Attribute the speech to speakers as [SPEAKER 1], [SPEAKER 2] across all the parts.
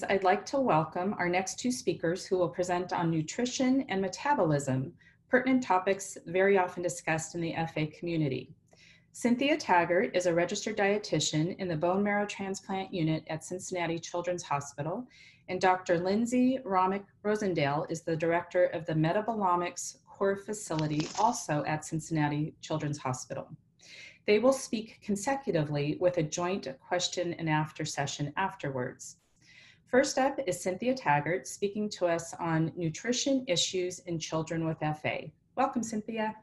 [SPEAKER 1] I'd like to welcome our next two speakers who will present on nutrition and metabolism, pertinent topics very often discussed in the FA community. Cynthia Taggart is a registered dietitian in the bone marrow transplant unit at Cincinnati Children's Hospital, and Dr. Lindsay Romick-Rosendale is the director of the Metabolomics Core Facility, also at Cincinnati Children's Hospital. They will speak consecutively with a joint question and answer session afterwards. First up is Cynthia Taggart speaking to us on nutrition issues in children with FA. Welcome, Cynthia.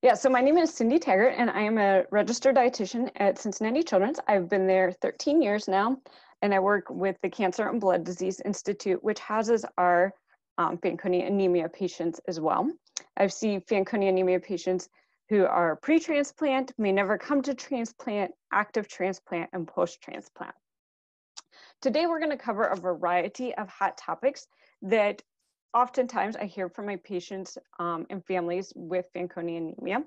[SPEAKER 2] Yeah, so my name is Cindy Taggart, and I am a registered dietitian at Cincinnati Children's. I've been there 13 years now, and I work with the Cancer and Blood Disease Institute, which houses our Fanconi anemia patients as well. I've seen Fanconi anemia patients who are pre-transplant, may never come to transplant, active transplant, and post-transplant. Today, we're going to cover a variety of hot topics that oftentimes I hear from my patients and families with Fanconi anemia.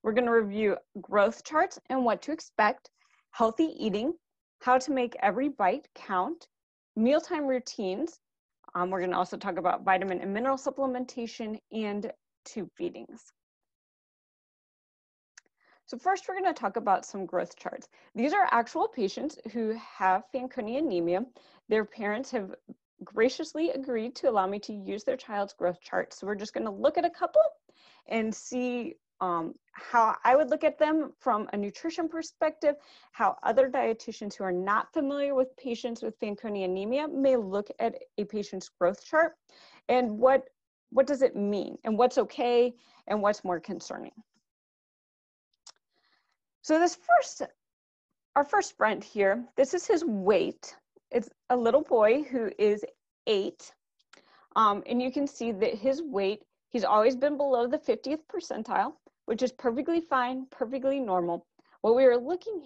[SPEAKER 2] We're going to review growth charts and what to expect, healthy eating, how to make every bite count, mealtime routines. We're going to also talk about vitamin and mineral supplementation and tube feedings. So first, we're going to talk about some growth charts. These are actual patients who have Fanconi anemia. Their parents have graciously agreed to allow me to use their child's growth chart. So we're just going to look at a couple and see how I would look at them from a nutrition perspective, how other dietitians who are not familiar with patients with Fanconi anemia may look at a patient's growth chart, and what does it mean, and what's okay, and what's more concerning. So our first friend here, this is his weight. It's a little boy who is 8. And you can see that his weight, he's always been below the 50th percentile, which is perfectly fine, perfectly normal. What we are looking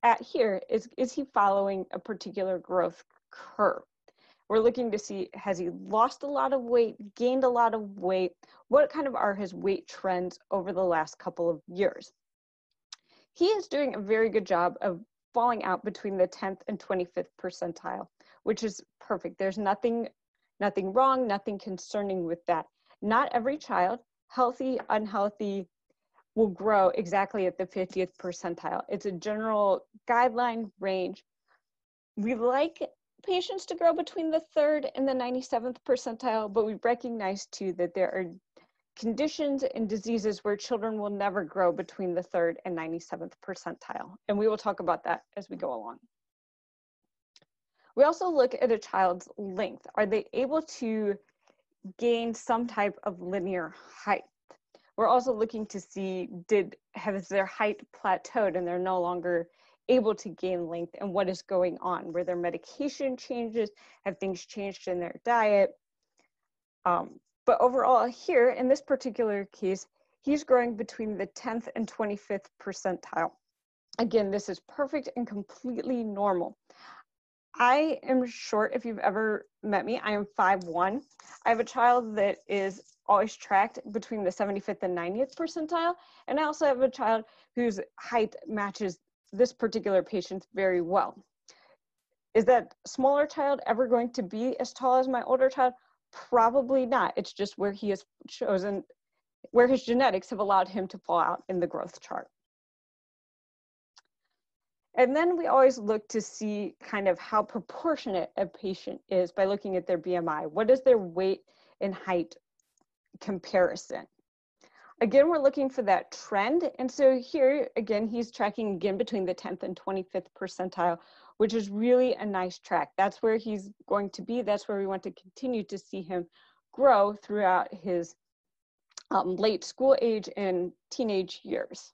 [SPEAKER 2] at here is he following a particular growth curve? We're looking to see, has he lost a lot of weight, gained a lot of weight? What kind of are his weight trends over the last couple of years? He is doing a very good job of falling out between the 10th and 25th percentile, which is perfect. There's nothing wrong, nothing concerning with that. Not every child, healthy, unhealthy, will grow exactly at the 50th percentile. It's a general guideline range. We like patients to grow between the 3rd and the 97th percentile, but we recognize too that there are conditions and diseases where children will never grow between the 3rd and 97th percentile. And we will talk about that as we go along. We also look at a child's length. Are they able to gain some type of linear height? We're also looking to see, has their height plateaued and they're no longer able to gain length, and what is going on? Were their medication changes? Have things changed in their diet? But overall here, in this particular case, he's growing between the 10th and 25th percentile. Again, this is perfect and completely normal. I am short. If you've ever met me, I am 5'1". I have a child that is always tracked between the 75th and 90th percentile. And I also have a child whose height matches this particular patient very well. Is that smaller child ever going to be as tall as my older child? Probably not. It's just where he has chosen, where his genetics have allowed him to fall out in the growth chart. And then we always look to see kind of how proportionate a patient is by looking at their BMI. What is their weight and height comparison? Again, we're looking for that trend. And so here, again, he's tracking again between the 10th and 25th percentile, which is really a nice track. That's where he's going to be. That's where we want to continue to see him grow throughout his late school age and teenage years.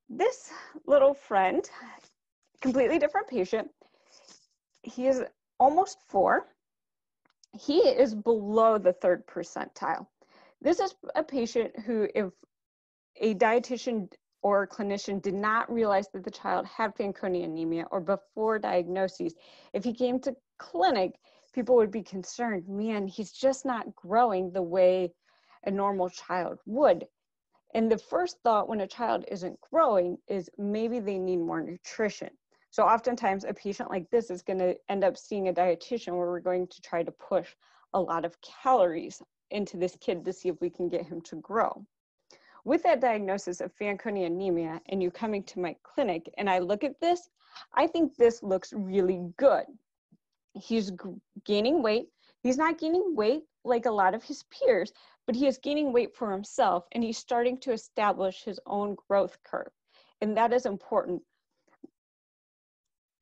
[SPEAKER 2] This little friend, completely different patient, he is almost 4. He is below the 3rd percentile. This is a patient who, if a dietitian or a clinician did not realize that the child had Fanconi anemia, or before diagnosis, if he came to clinic, people would be concerned, man, he's just not growing the way a normal child would. And the first thought when a child isn't growing is maybe they need more nutrition. So oftentimes a patient like this is going to end up seeing a dietitian where we're going to try to push a lot of calories into this kid to see if we can get him to grow. With that diagnosis of Fanconi anemia and you coming to my clinic and I look at this, I think this looks really good. He's gaining weight. He's not gaining weight like a lot of his peers, but he is gaining weight for himself and he's starting to establish his own growth curve. And that is important.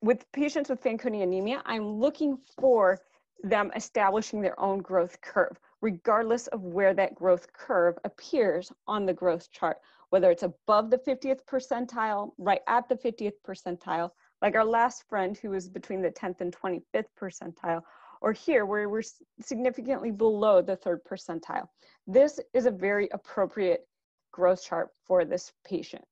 [SPEAKER 2] With patients with Fanconi anemia, I'm looking for them establishing their own growth curve, regardless of where that growth curve appears on the growth chart, whether it's above the 50th percentile, right at the 50th percentile, like our last friend who was between the 10th and 25th percentile, or here where we're significantly below the 3rd percentile. This is a very appropriate growth chart for this patient.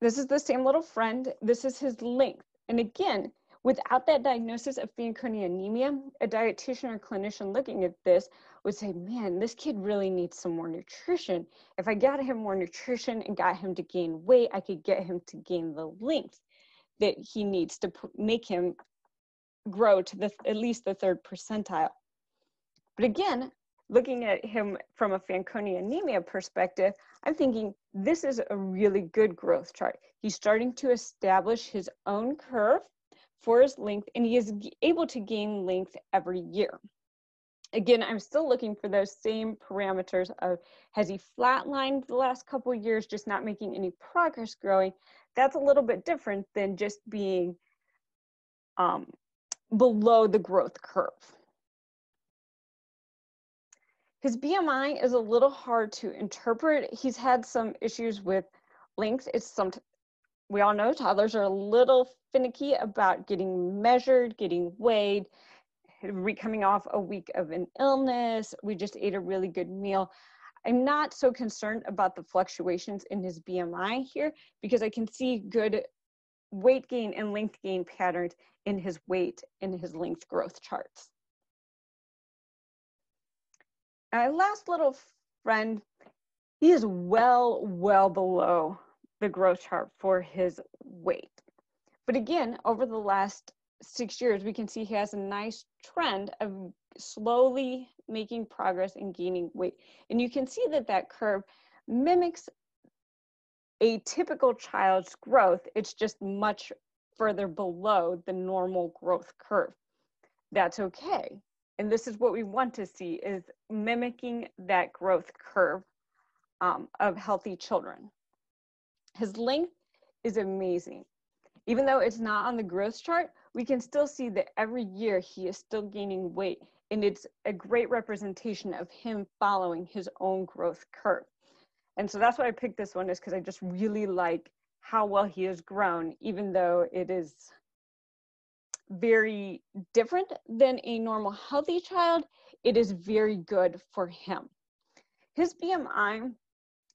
[SPEAKER 2] This is the same little friend. This is his length. And again, without that diagnosis of Fanconi anemia, a dietitian or clinician looking at this would say, man, this kid really needs some more nutrition. If I got him more nutrition and got him to gain weight, I could get him to gain the length that he needs to make him grow to at least the 3rd percentile. But again, looking at him from a Fanconi anemia perspective, I'm thinking this is a really good growth chart. He's starting to establish his own curve for his length, and he is able to gain length every year. Again, I'm still looking for those same parameters of, has he flatlined the last couple of years, just not making any progress growing? That's a little bit different than just being below the growth curve. His BMI is a little hard to interpret. He's had some issues with length. We all know toddlers are a little finicky about getting measured, getting weighed, coming off a week of an illness. We just ate a really good meal. I'm not so concerned about the fluctuations in his BMI here because I can see good weight gain and length gain patterns in his weight and his length growth charts. My last little friend, he is well below the growth chart for his weight. But again, over the last 6 years, we can see he has a nice trend of slowly making progress and gaining weight. And you can see that that curve mimics a typical child's growth. It's just much further below the normal growth curve. That's okay. And this is what we want to see, is mimicking that growth curve of healthy children. His length is amazing. Even though it's not on the growth chart, we can still see that every year he is still gaining weight, and it's a great representation of him following his own growth curve. And so that's why I picked this one, is because I just really like how well he has grown, even though it is very different than a normal healthy child. It is very good for him. His BMI,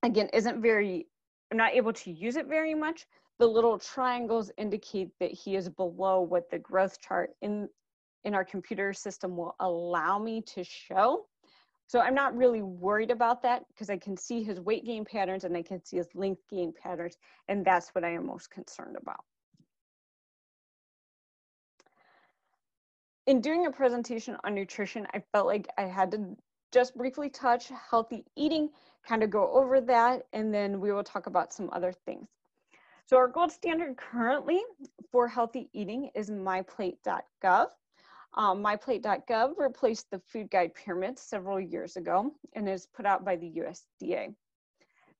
[SPEAKER 2] again, I'm not able to use it very much. The little triangles indicate that he is below what the growth chart in our computer system will allow me to show. So I'm not really worried about that because I can see his weight gain patterns and I can see his length gain patterns, and that's what I am most concerned about. In doing a presentation on nutrition, I felt like I had to just briefly touch healthy eating, kind of go over that, and then we will talk about some other things. So our gold standard currently for healthy eating is MyPlate.gov. MyPlate.gov replaced the food guide pyramid several years ago and is put out by the USDA.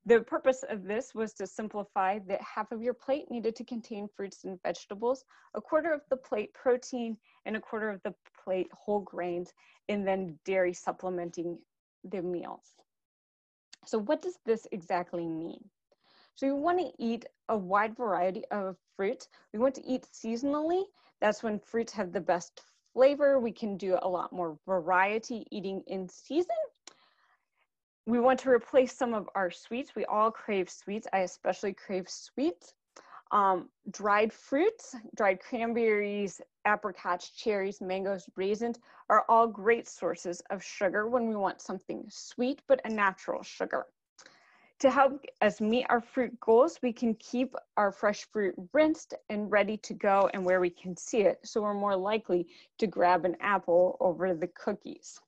[SPEAKER 2] The purpose of this was to simplify that half of your plate needed to contain fruits and vegetables, a quarter of the plate protein, and a quarter of the plate whole grains, and then dairy supplementing the meals. So what does this exactly mean? So we want to eat a wide variety of fruits. We want to eat seasonally. That's when fruits have the best flavor. We can do a lot more variety eating in season. We want to replace some of our sweets. We all crave sweets. I especially crave sweets. Dried fruits, dried cranberries, apricots, cherries, mangoes, raisins are all great sources of sugar when we want something sweet, but a natural sugar. To help us meet our fruit goals, we can keep our fresh fruit rinsed and ready to go and where we can see it, so we're more likely to grab an apple over the cookies.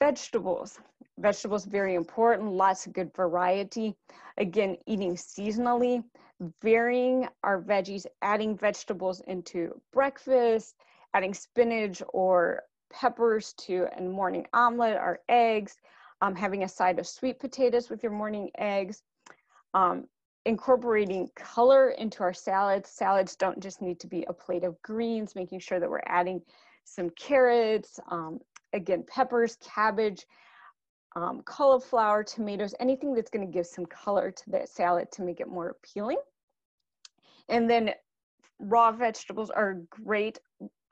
[SPEAKER 2] Vegetables. Vegetables, very important, lots of good variety. Again, eating seasonally, varying our veggies, adding vegetables into breakfast, adding spinach or peppers to a morning omelet or eggs, having a side of sweet potatoes with your morning eggs, incorporating color into our salads. Salads don't just need to be a plate of greens, making sure that we're adding some carrots, again, peppers, cabbage, cauliflower, tomatoes, anything that's going to give some color to that salad to make it more appealing. And then raw vegetables are a great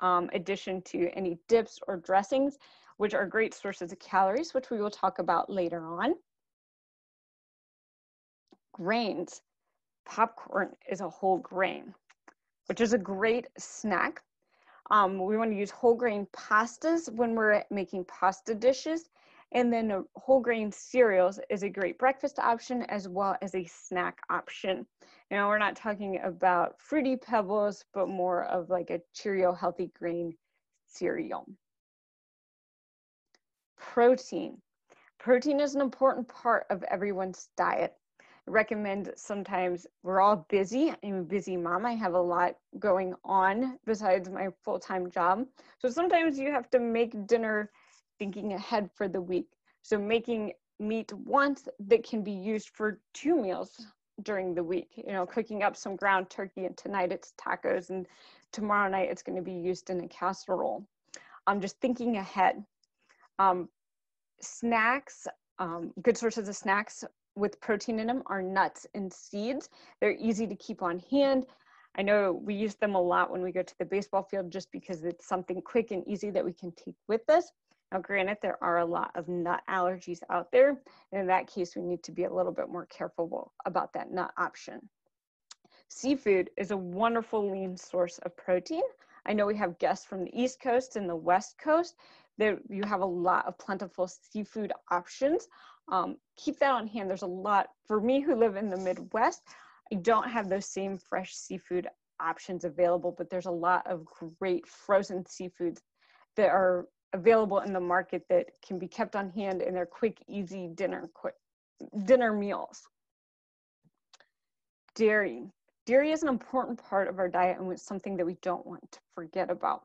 [SPEAKER 2] addition to any dips or dressings, which are great sources of calories, which we will talk about later on. Grains. Popcorn is a whole grain, which is a great snack. We want to use whole grain pastas when we're making pasta dishes. And then whole grain cereals is a great breakfast option as well as a snack option. Now, we're not talking about Fruity Pebbles, but more of like a Cheerio healthy grain cereal. Protein. Protein is an important part of everyone's diet. I recommend sometimes we're all busy. I'm a busy mom. I have a lot going on besides my full-time job. So sometimes you have to make dinner thinking ahead for the week. So making meat once that can be used for 2 meals during the week, you know, cooking up some ground turkey, and tonight it's tacos, and tomorrow night it's going to be used in a casserole. I'm just thinking ahead. Snacks, good sources of snacks with protein in them are nuts and seeds. They're easy to keep on hand. I know we use them a lot when we go to the baseball field just because it's something quick and easy that we can take with us. Now, granted, there are a lot of nut allergies out there. And in that case, we need to be a little bit more careful about that nut option. Seafood is a wonderful lean source of protein. I know we have guests from the East Coast and the West Coast that you have a lot of plentiful seafood options. Keep that on hand. There's a lot, for me who live in the Midwest, I don't have those same fresh seafood options available, but there's a lot of great frozen seafoods that are available in the market that can be kept on hand in their quick, easy dinner meals. Dairy. Dairy is an important part of our diet and it's something that we don't want to forget about.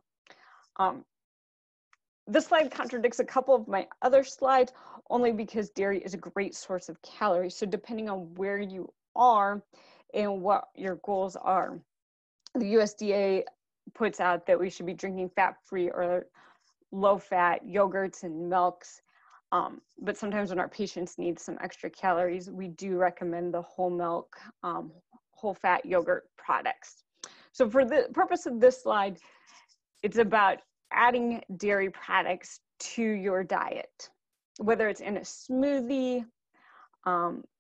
[SPEAKER 2] This slide contradicts a couple of my other slides only because dairy is a great source of calories. So depending on where you are and what your goals are, the USDA puts out that we should be drinking fat-free or low-fat yogurts and milks. But sometimes when our patients need some extra calories, we do recommend the whole milk, whole fat yogurt products. So for the purpose of this slide, it's about adding dairy products to your diet, whether it's in a smoothie,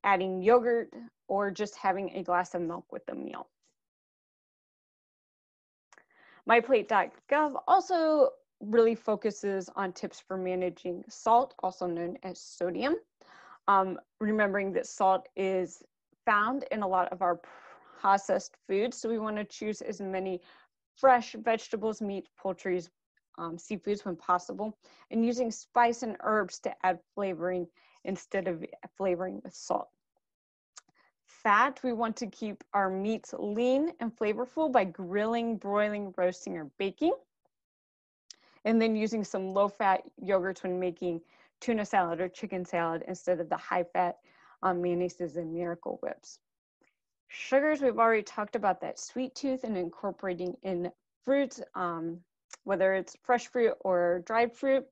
[SPEAKER 2] adding yogurt, or just having a glass of milk with the meal. MyPlate.gov also really focuses on tips for managing salt, also known as sodium. Remembering that salt is found in a lot of our processed foods, so we want to choose as many fresh vegetables, meat, poultry, seafoods when possible, and using spice and herbs to add flavoring instead of flavoring with salt. Fat, we want to keep our meats lean and flavorful by grilling, broiling, roasting, or baking. And then using some low-fat yogurts when making tuna salad or chicken salad instead of the high-fat mayonnaises and Miracle Whips. Sugars, we've already talked about that sweet tooth and incorporating in fruits, whether it's fresh fruit or dried fruit,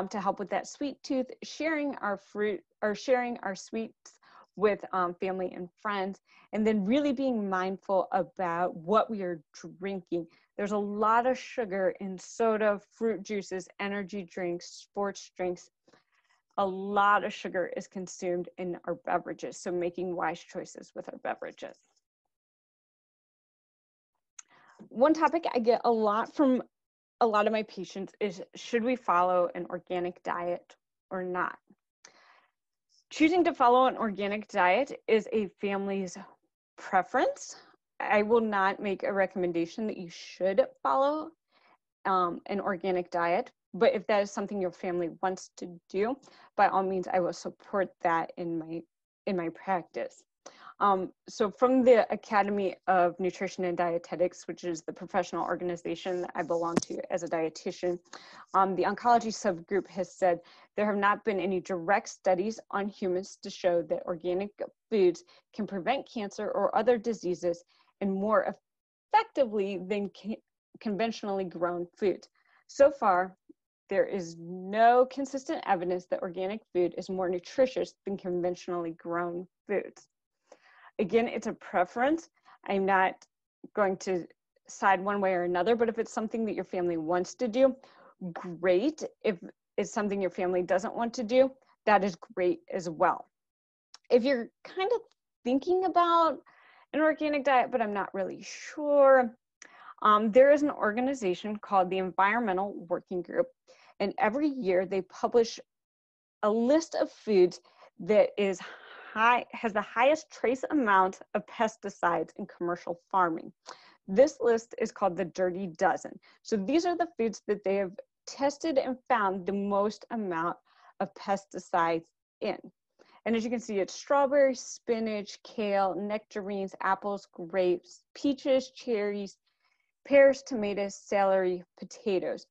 [SPEAKER 2] to help with that sweet tooth, sharing our fruit or sharing our sweets with family and friends, and then really being mindful about what we are drinking. There's a lot of sugar in soda, fruit juices, energy drinks, sports drinks. a lot of sugar is consumed in our beverages, so making wise choices with our beverages. One topic I get a lot from a lot of my patients is, should we follow an organic diet or not? Choosing to follow an organic diet is a family's preference. I will not make a recommendation that you should follow an organic diet, but if that is something your family wants to do, by all means, I will support that in my practice. So from the Academy of Nutrition and Dietetics, which is the professional organization that I belong to as a dietitian, the oncology subgroup has said there have not been any direct studies on humans to show that organic foods can prevent cancer or other diseases and more effectively than conventionally grown foods. So far, there is no consistent evidence that organic food is more nutritious than conventionally grown foods. Again, it's a preference. I'm not going to side one way or another, but if it's something that your family wants to do, great. If it's something your family doesn't want to do, that is great as well. If you're kind of thinking about an organic diet, but I'm not really sure, there is an organization called the Environmental Working Group, and every year they publish a list of foods that has the highest trace amount of pesticides in commercial farming. This list is called the Dirty Dozen. So these are the foods that they have tested and found the most amount of pesticides in. And as you can see, it's strawberries, spinach, kale, nectarines, apples, grapes, peaches, cherries, pears, tomatoes, celery, potatoes.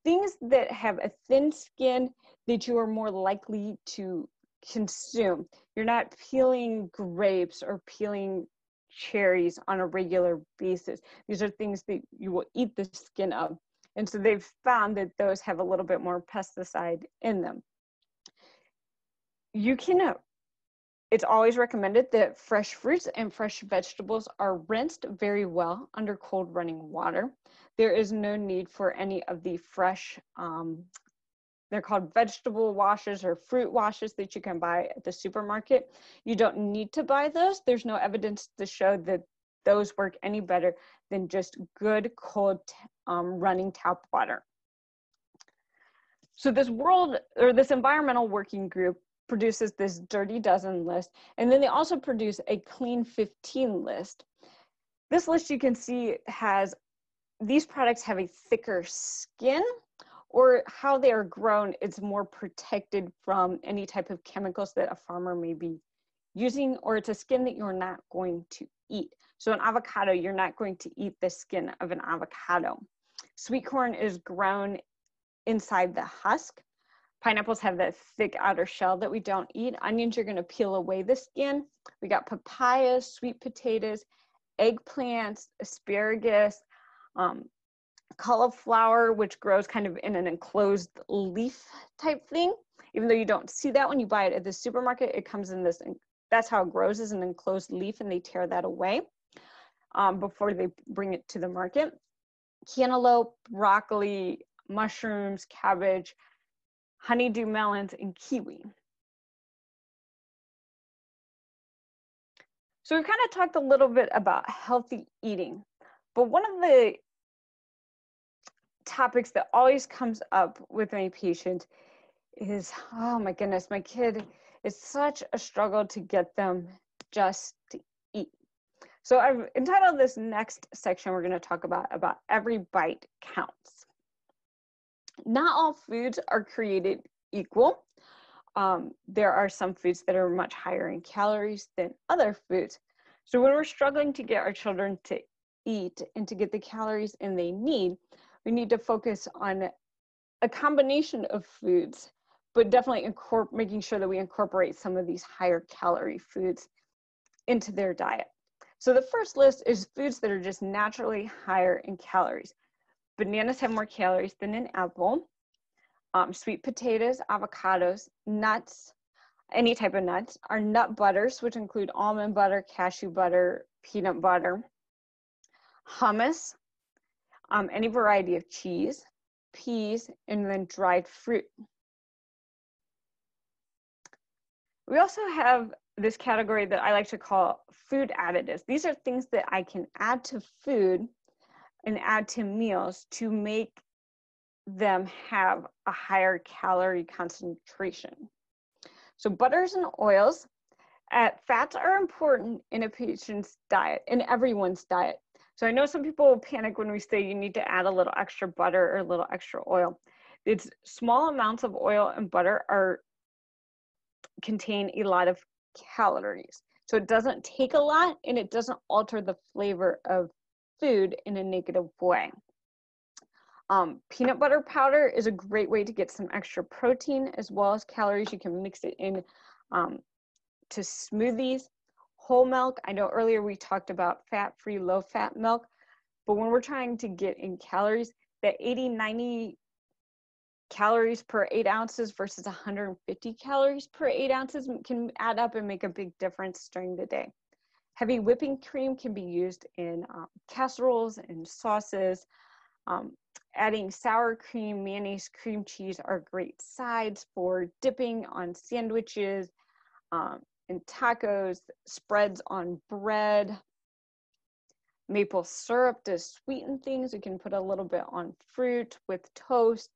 [SPEAKER 2] Things that have a thin skin that you are more likely to consume. You're not peeling grapes or peeling cherries on a regular basis. These are things that you will eat the skin of. And so they've found that those have a little bit more pesticide in them. It's always recommended that fresh fruits and fresh vegetables are rinsed very well under cold running water. There is no need for any of the fresh, they're called vegetable washes or fruit washes that you can buy at the supermarket. You don't need to buy those. There's no evidence to show that those work any better than just good cold running tap water. So this environmental working group produces this Dirty Dozen list, and then they also produce a Clean 15 list. This list, you can see, these products have a thicker skin, or how they are grown, it's more protected from any type of chemicals that a farmer may be using, or it's a skin that you're not going to eat. So an avocado, you're not going to eat the skin of an avocado. Sweet corn is grown inside the husk. Pineapples have that thick outer shell that we don't eat. Onions, you're going to peel away the skin. We got papayas, sweet potatoes, eggplants, asparagus, cauliflower, which grows kind of in an enclosed leaf type thing. Even though you don't see that when you buy it at the supermarket, it comes in this, that's how it grows, as an enclosed leaf, and they tear that away before they bring it to the market. Cantaloupe, broccoli, mushrooms, cabbage, honeydew melons, and kiwi. So we've kind of talked a little bit about healthy eating, but one of the topics that always comes up with my patients is, oh my goodness, my kid is such a struggle to get them just to eat. So I've entitled this next section, we're going to talk about every bite counts. Not all foods are created equal. There are some foods that are much higher in calories than other foods. So when we're struggling to get our children to eat and to get the calories in they need, we need to focus on a combination of foods, but definitely making sure that we incorporate some of these higher calorie foods into their diet. So the first list is foods that are just naturally higher in calories. Bananas have more calories than an apple. Sweet potatoes, avocados, nuts, any type of nuts, are nut butters, which include almond butter, cashew butter, peanut butter, hummus, any variety of cheese, peas, and then dried fruit. We also have this category that I like to call food additives. These are things that I can add to food and add to meals to make them have a higher calorie concentration. So butters and oils, fats are important in a patient's diet, in everyone's diet. So I know some people will panic when we say you need to add a little extra butter or a little extra oil. It's small amounts of oil and butter contain a lot of calories. So it doesn't take a lot and it doesn't alter the flavor of food in a negative way. Peanut butter powder is a great way to get some extra protein as well as calories. You can mix it in to smoothies. Whole milk, I know earlier we talked about fat-free, low-fat milk, but when we're trying to get in calories, that 80, 90 calories per 8 ounces versus 150 calories per 8 ounces can add up and make a big difference during the day. Heavy whipping cream can be used in casseroles and sauces. Adding sour cream, mayonnaise, cream cheese are great sides for dipping on sandwiches, in tacos, spreads on bread. Maple syrup to sweeten things. We can put a little bit on fruit with toast.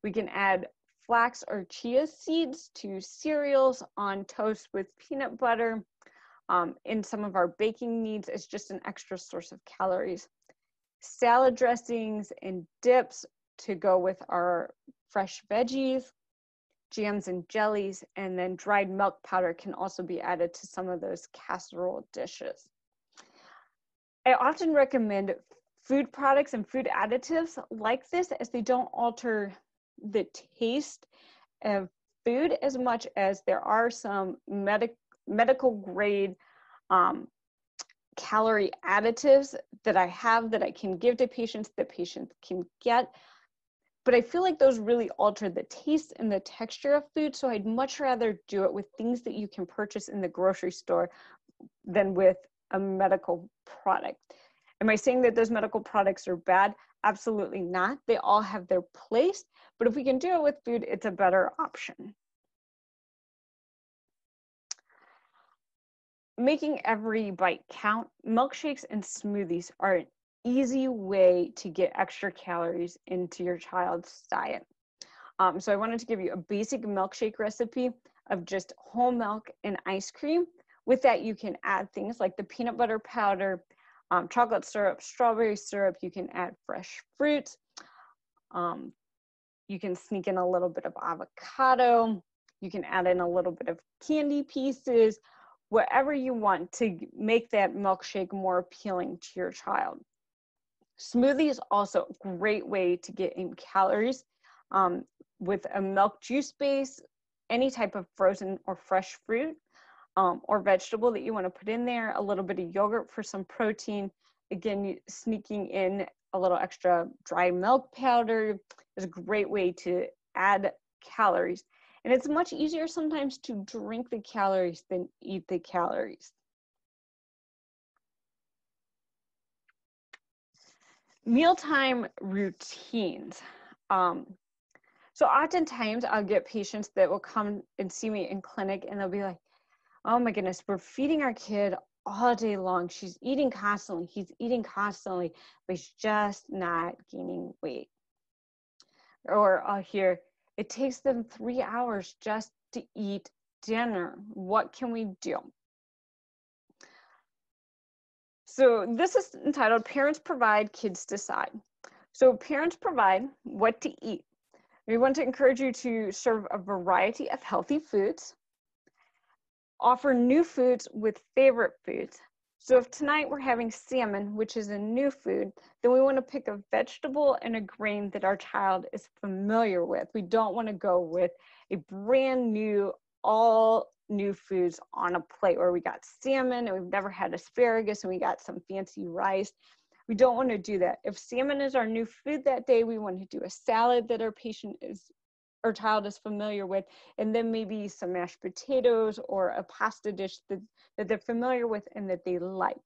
[SPEAKER 2] We can add flax or chia seeds to cereals on toast with peanut butter. In some of our baking needs, it's just an extra source of calories. Salad dressings and dips to go with our fresh veggies, jams and jellies, and then dried milk powder can also be added to some of those casserole dishes. I often recommend food products and food additives like this as they don't alter the taste of food as much as there are some medical grade calorie additives that I have that I can give to patients that patients can get. But I feel like those really alter the taste and the texture of food. So I'd much rather do it with things that you can purchase in the grocery store than with a medical product. Am I saying that those medical products are bad? Absolutely not. They all have their place. But if we can do it with food, it's a better option. Making every bite count, milkshakes and smoothies are an easy way to get extra calories into your child's diet. So I wanted to give you a basic milkshake recipe of just whole milk and ice cream. With that, you can add things like the peanut butter powder, chocolate syrup, strawberry syrup. You can add fresh fruit. You can sneak in a little bit of avocado. You can add in a little bit of candy pieces, whatever you want to make that milkshake more appealing to your child. Smoothie is also a great way to get in calories with a milk juice base, any type of frozen or fresh fruit or vegetable that you want to put in there, a little bit of yogurt for some protein. Again, sneaking in a little extra dry milk powder is a great way to add calories. And it's much easier sometimes to drink the calories than eat the calories. Mealtime routines. So oftentimes I'll get patients that will come and see me in clinic and they'll be like, oh my goodness, we're feeding our kid all day long. She's eating constantly, he's eating constantly, but he's just not gaining weight. Or I'll hear, it takes them 3 hours just to eat dinner. What can we do? So this is entitled Parents Provide, Kids Decide. So parents provide what to eat. We want to encourage you to serve a variety of healthy foods, offer new foods with favorite foods. So if tonight we're having salmon, which is a new food, then we want to pick a vegetable and a grain that our child is familiar with. We don't want to go with a brand new, all new foods on a plate where we got salmon and we've never had asparagus and we got some fancy rice. We don't want to do that. If salmon is our new food that day, we want to do a salad that our child is familiar with, and then maybe some mashed potatoes or a pasta dish that they're familiar with and that they like.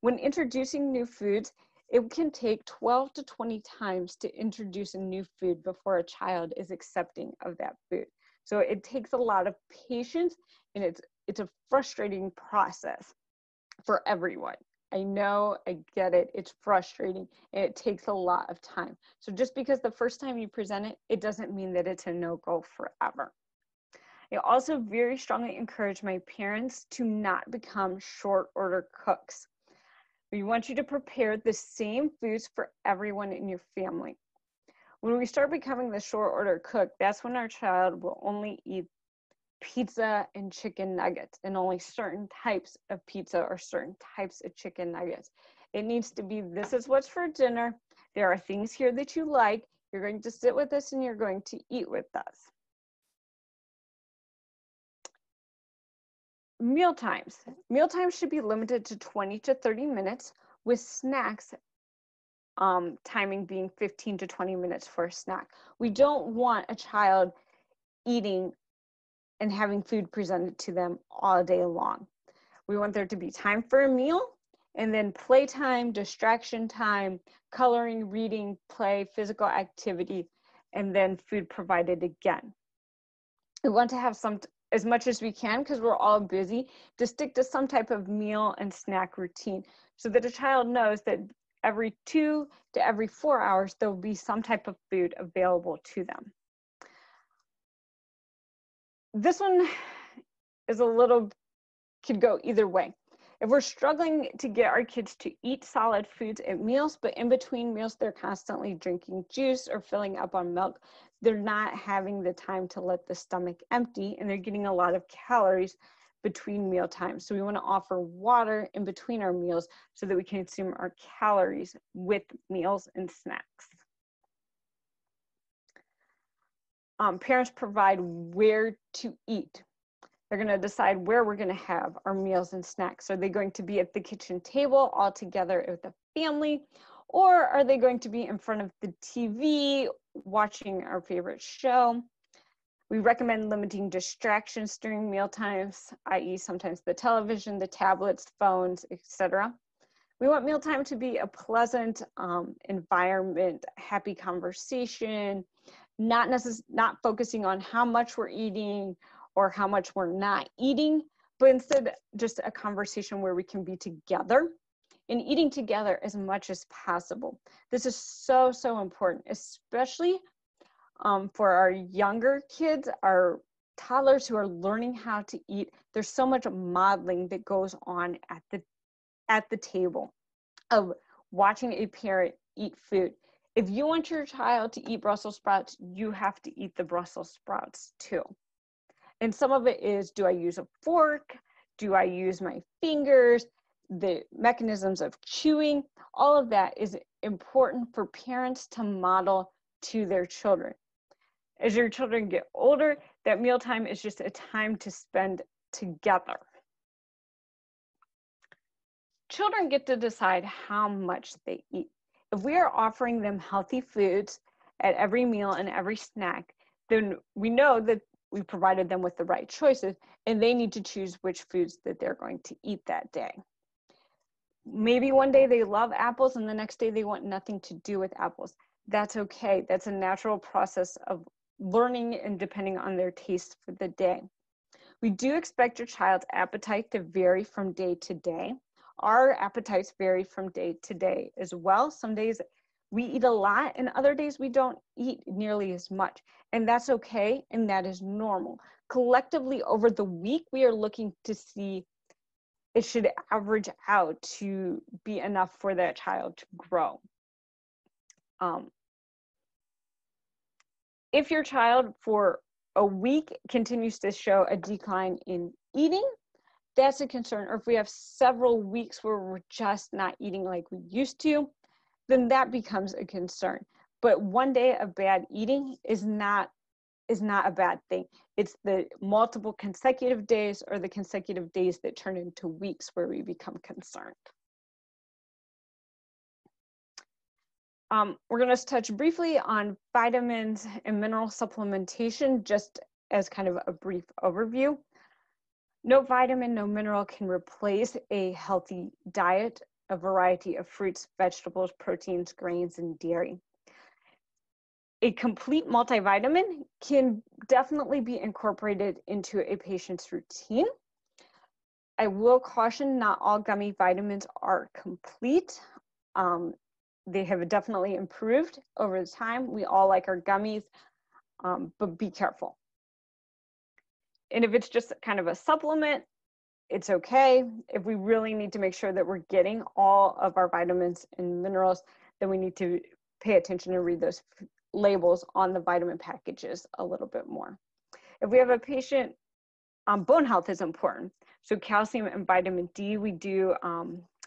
[SPEAKER 2] When introducing new foods, it can take 12 to 20 times to introduce a new food before a child is accepting of that food. So it takes a lot of patience, and it's a frustrating process for everyone. I know, I get it, it's frustrating, and it takes a lot of time. So just because the first time you present it, it doesn't mean that it's a no-go forever. I also very strongly encourage my parents to not become short order cooks. We want you to prepare the same foods for everyone in your family. When we start becoming the short order cook, that's when our child will only eat pizza and chicken nuggets, and only certain types of pizza or certain types of chicken nuggets. It needs to be, this is what's for dinner. There are things here that you like. You're going to sit with us and you're going to eat with us. Meal times. Meal times should be limited to 20 to 30 minutes, with snacks timing being 15 to 20 minutes for a snack. We don't want a child eating and having food presented to them all day long. We want there to be time for a meal, and then playtime, distraction time, coloring, reading, play, physical activity, and then food provided again. We want to have as much as we can, because we're all busy, to stick to some type of meal and snack routine, so that a child knows that every 2 to every 4 hours, there will be some type of food available to them. This one is could go either way. If we're struggling to get our kids to eat solid foods at meals, but in between meals, they're constantly drinking juice or filling up on milk, they're not having the time to let the stomach empty, and they're getting a lot of calories between meal times. So we want to offer water in between our meals so that we can consume our calories with meals and snacks. Parents provide where to eat. They're going to decide where we're going to have our meals and snacks. Are they going to be at the kitchen table all together with the family, or are they going to be in front of the TV watching our favorite show? We recommend limiting distractions during meal times, i.e. sometimes the television, the tablets, phones, etc. We want mealtime to be a pleasant environment, happy conversation, not focusing on how much we're eating or how much we're not eating, but instead just a conversation where we can be together and eating together as much as possible. This is so, so important, especially for our younger kids, our toddlers who are learning how to eat. There's so much modeling that goes on at the table of watching a parent eat food. If you want your child to eat Brussels sprouts, you have to eat the Brussels sprouts too. And some of it is, do I use a fork? Do I use my fingers? The mechanisms of chewing, all of that is important for parents to model to their children. As your children get older, that mealtime is just a time to spend together. Children get to decide how much they eat. If we are offering them healthy foods at every meal and every snack, then we know that we provided them with the right choices, and they need to choose which foods that they're going to eat that day. Maybe one day they love apples and the next day they want nothing to do with apples. That's okay. That's a natural process of learning and depending on their taste for the day. We do expect your child's appetite to vary from day to day. Our appetites vary from day to day as well. Some days we eat a lot and other days we don't eat nearly as much. And that's okay, and that is normal. Collectively over the week, we are looking to see it should average out to be enough for that child to grow. If your child for a week continues to show a decline in eating, that's a concern. Or if we have several weeks where we're just not eating like we used to, then that becomes a concern. But one day of bad eating is not a bad thing. It's the multiple consecutive days or the consecutive days that turn into weeks where we become concerned. We're going to touch briefly on vitamins and mineral supplementation, just as kind of a brief overview. No vitamin, no mineral can replace a healthy diet, a variety of fruits, vegetables, proteins, grains, and dairy. A complete multivitamin can definitely be incorporated into a patient's routine. I will caution, not all gummy vitamins are complete. They have definitely improved over the time. We all like our gummies, but be careful. And if it's just kind of a supplement, it's okay. If we really need to make sure that we're getting all of our vitamins and minerals, then we need to pay attention and read those labels on the vitamin packages a little bit more. If we have a patient, bone health is important. So calcium and vitamin D, we do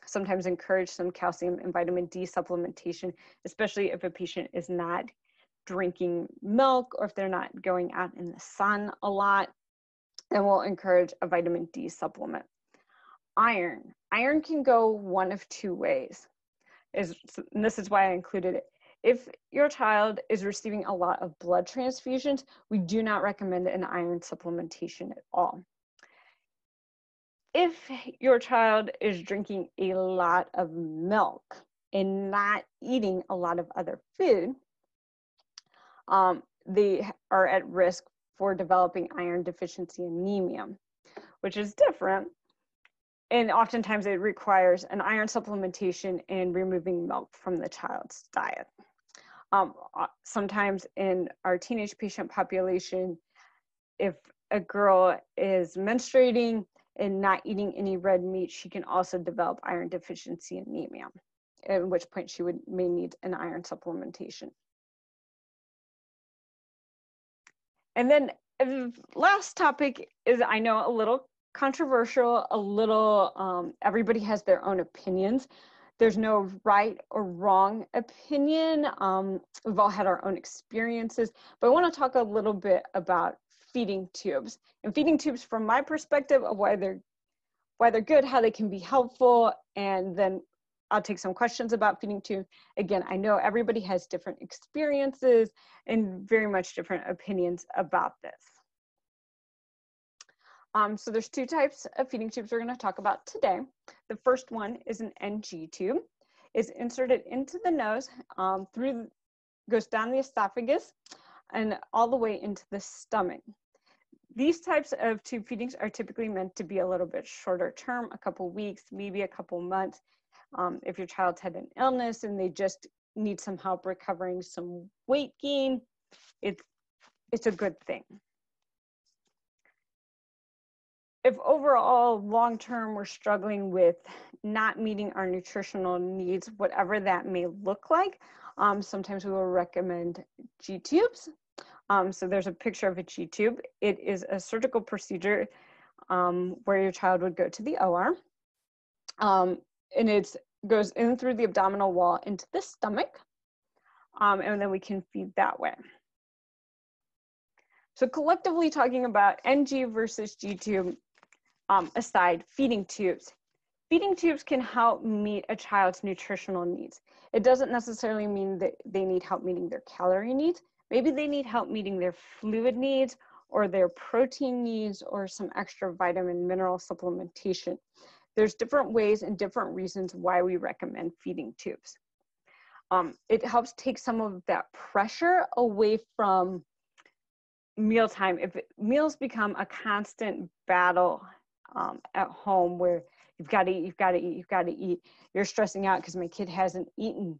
[SPEAKER 2] sometimes encourage some calcium and vitamin D supplementation, especially if a patient is not drinking milk or if they're not going out in the sun a lot, then we'll encourage a vitamin D supplement. Iron can go one of two ways, and this is why I included it. If your child is receiving a lot of blood transfusions, we do not recommend an iron supplementation at all. If your child is drinking a lot of milk and not eating a lot of other food, they are at risk for developing iron deficiency anemia, which is different. And oftentimes it requires an iron supplementation and removing milk from the child's diet. Sometimes in our teenage patient population, if a girl is menstruating and not eating any red meat, she can also develop iron deficiency anemia, at which point she may need an iron supplementation. And then the last topic is, I know, a little controversial, a little, everybody has their own opinions. There's no right or wrong opinion. We've all had our own experiences, but I want to talk a little bit about feeding tubes. And feeding tubes from my perspective of why they're good, how they can be helpful, and then I'll take some questions about feeding tubes. Again, I know everybody has different experiences and very much different opinions about this. So there's two types of feeding tubes we're going to talk about today. The first one is an NG tube. It's inserted into the nose, goes down the esophagus and all the way into the stomach. These types of tube feedings are typically meant to be a little bit shorter term, a couple weeks, maybe a couple months. If your child's had an illness and they just need some help recovering some weight gain, it's a good thing. If overall long-term we're struggling with not meeting our nutritional needs, whatever that may look like, sometimes we will recommend G-tubes. So there's a picture of a G-tube. It is a surgical procedure where your child would go to the OR. And it goes in through the abdominal wall into the stomach, and then we can feed that way. So collectively talking about NG versus G-tube aside, feeding tubes. Feeding tubes can help meet a child's nutritional needs. It doesn't necessarily mean that they need help meeting their calorie needs. Maybe they need help meeting their fluid needs or their protein needs or some extra vitamin mineral supplementation. There's different ways and different reasons why we recommend feeding tubes. It helps take some of that pressure away from mealtime. If meals become a constant battle at home where you've got to eat, you're stressing out because my kid hasn't eaten,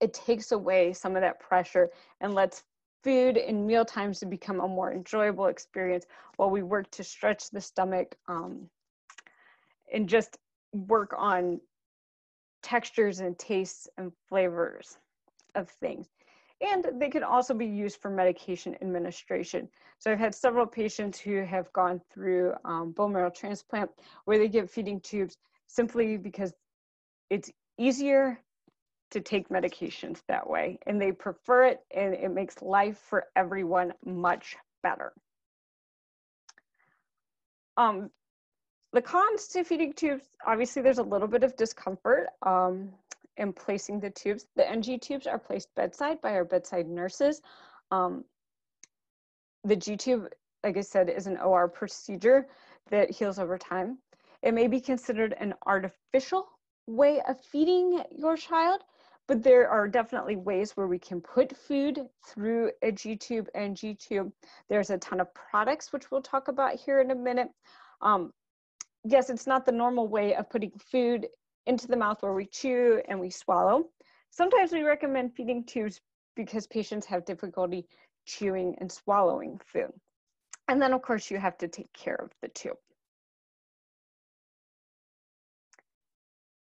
[SPEAKER 2] it takes away some of that pressure and lets food and meal times to become a more enjoyable experience while we work to stretch the stomach and just work on textures and tastes and flavors of things. And they can also be used for medication administration. So I've had several patients who have gone through bone marrow transplant where they get feeding tubes simply because it's easier to take medications that way. And they prefer it, and it makes life for everyone much better. The cons to feeding tubes, obviously there's a little bit of discomfort in placing the tubes. The NG tubes are placed bedside by our bedside nurses. The G tube, like I said, is an OR procedure that heals over time. It may be considered an artificial way of feeding your child, but there are definitely ways where we can put food through a G-tube and G-tube. There's a ton of products, which we'll talk about here in a minute. Yes, it's not the normal way of putting food into the mouth where we chew and we swallow. Sometimes we recommend feeding tubes because patients have difficulty chewing and swallowing food. And then of course you have to take care of the tube.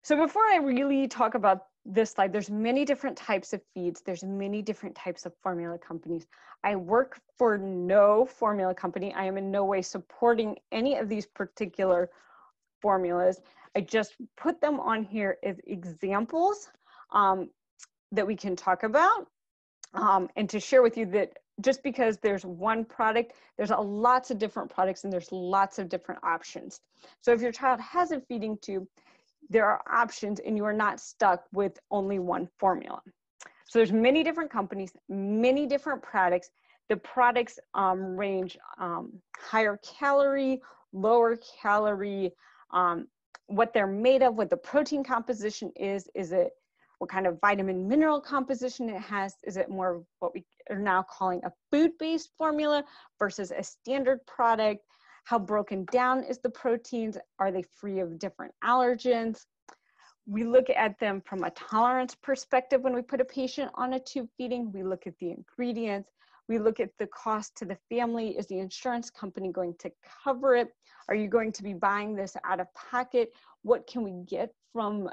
[SPEAKER 2] So before I really talk about this slide, there's many different types of feeds. There's many different types of formula companies. I work for no formula company. I am in no way supporting any of these particular formulas. I just put them on here as examples that we can talk about and to share with you that just because there's one product, there's lots of different products and there's lots of different options. So if your child has a feeding tube, there are options and you are not stuck with only one formula. So there's many different companies, many different products. The products range higher calorie, lower calorie, what they're made of, what the protein composition is it what kind of vitamin mineral composition it has, is it more what we are now calling a food-based formula versus a standard product, how broken down is the proteins, are they free of different allergens. We look at them from a tolerance perspective when we put a patient on a tube feeding. We look at the ingredients. We look at the cost to the family. Is the insurance company going to cover it? Are you going to be buying this out of pocket? What can we get from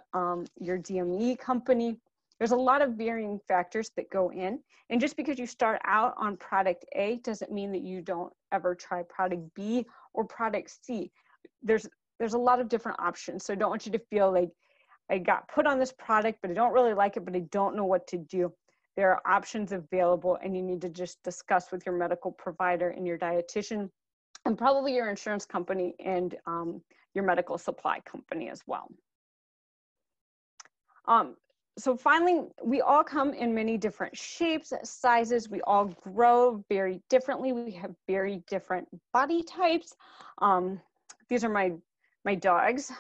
[SPEAKER 2] your DME company? There's a lot of varying factors that go in. And just because you start out on product A doesn't mean that you don't ever try product B or product C. There's a lot of different options. So I don't want you to feel like I got put on this product, but I don't really like it, but I don't know what to do. There are options available and you need to just discuss with your medical provider and your dietitian and probably your insurance company and your medical supply company as well. So finally, we all come in many different shapes, sizes. We all grow very differently. We have very different body types. These are my dogs.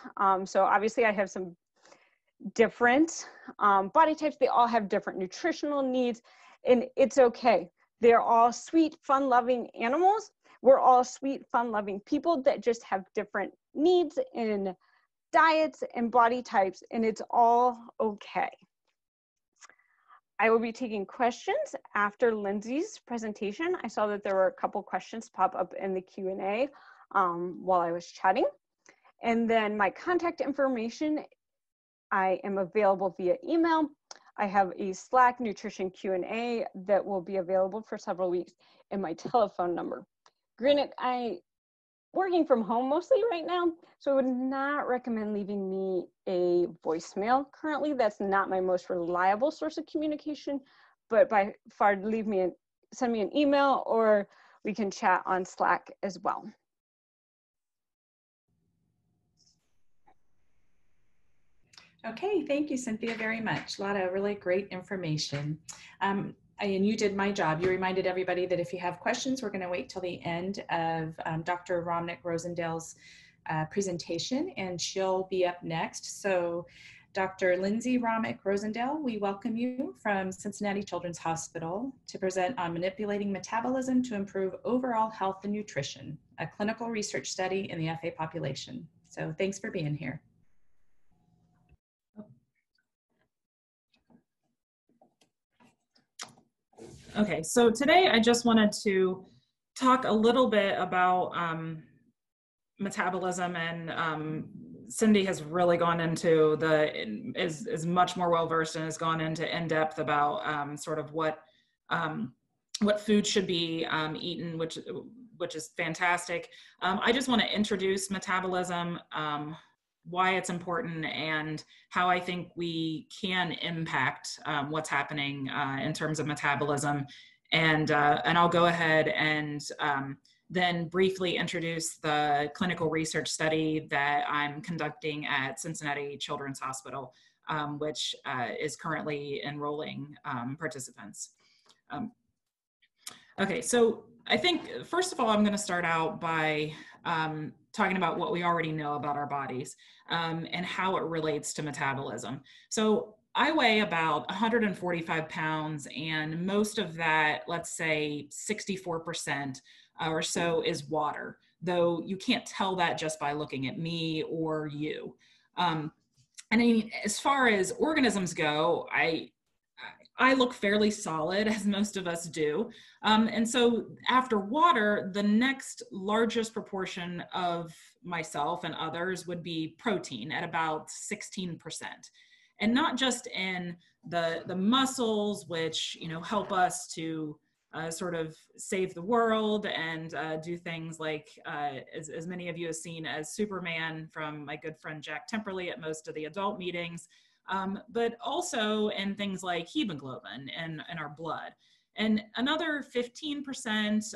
[SPEAKER 2] So obviously I have some different body types. They all have different nutritional needs, and it's okay. They're all sweet, fun-loving animals. We're all sweet, fun-loving people that just have different needs in diets and body types, and it's all okay. I will be taking questions after Lindsay's presentation. I saw that there were a couple questions pop up in the Q&A while I was chatting. And then my contact information, I am available via email. I have a Slack nutrition Q&A that will be available for several weeks, and my telephone number. Granted, I'm working from home mostly right now, so I would not recommend leaving me a voicemail currently. That's not my most reliable source of communication, but by far send me an email, or we can chat on Slack as well.
[SPEAKER 1] Okay, thank you, Cynthia, very much. A lot of really great information. And you did my job. You reminded everybody that if you have questions, we're going to wait till the end of Dr. Romnick-Rosendale's presentation, and she'll be up next. So Dr. Lindsay Romnick-Rosendale, we welcome you from Cincinnati Children's Hospital to present on manipulating metabolism to improve overall health and nutrition, a clinical research study in the FA population. So thanks for being here.
[SPEAKER 3] Okay, so today I just wanted to talk a little bit about metabolism, and Cindy has really gone into is much more well-versed and has gone into in-depth about sort of what food should be eaten, which is fantastic. I just want to introduce metabolism, why it's important, and how I think we can impact what's happening in terms of metabolism. And I'll go ahead and then briefly introduce the clinical research study that I'm conducting at Cincinnati Children's Hospital, which is currently enrolling participants. Okay, so I think, first of all, I'm going to start out by talking about what we already know about our bodies and how it relates to metabolism. So I weigh about 145 pounds, and most of that, let's say 64% or so, is water, though you can't tell that just by looking at me or you. And I mean, as far as organisms go, I look fairly solid, as most of us do. And so after water, the next largest proportion of myself and others would be protein at about 16%. And not just in the muscles, which, you know, help us to sort of save the world and do things like, as many of you have seen, as Superman from my good friend Jack Temperley at most of the adult meetings, but also in things like hemoglobin and our blood. And another 15%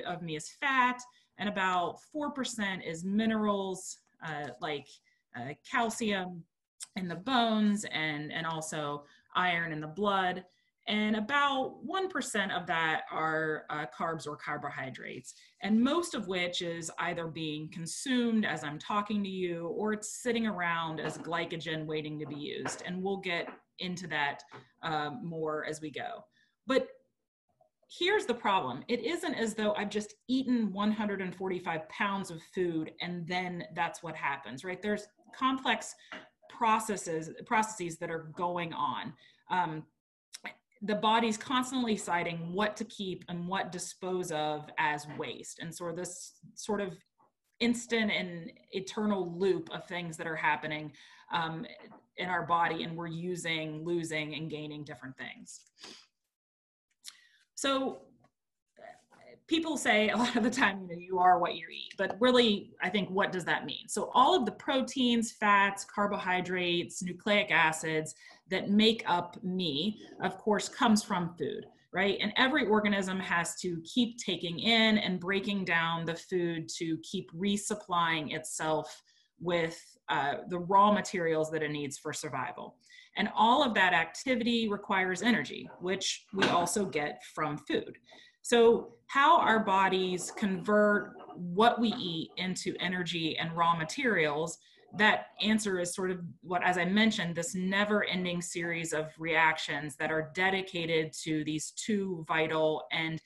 [SPEAKER 3] of me is fat, and about 4% is minerals like calcium in the bones and also iron in the blood. And about 1% of that are carbs or carbohydrates, and most of which is either being consumed as I'm talking to you, or it's sitting around as glycogen waiting to be used. And we'll get into that more as we go. But here's the problem. It isn't as though I've just eaten 145 pounds of food and then that's what happens, right? There's complex processes that are going on. The body's constantly deciding what to keep and what dispose of as waste. And so this sort of instant and eternal loop of things that are happening in our body, and we're using, losing, and gaining different things. So people say a lot of the time, you know, you are what you eat, but really, I think, what does that mean? So all of the proteins, fats, carbohydrates, nucleic acids that make up me, of course, comes from food, right? And every organism has to keep taking in and breaking down the food to keep resupplying itself with the raw materials that it needs for survival. And all of that activity requires energy, which we also get from food. So how our bodies convert what we eat into energy and raw materials, that answer is sort of what, as I mentioned, this never-ending series of reactions that are dedicated to these two vital and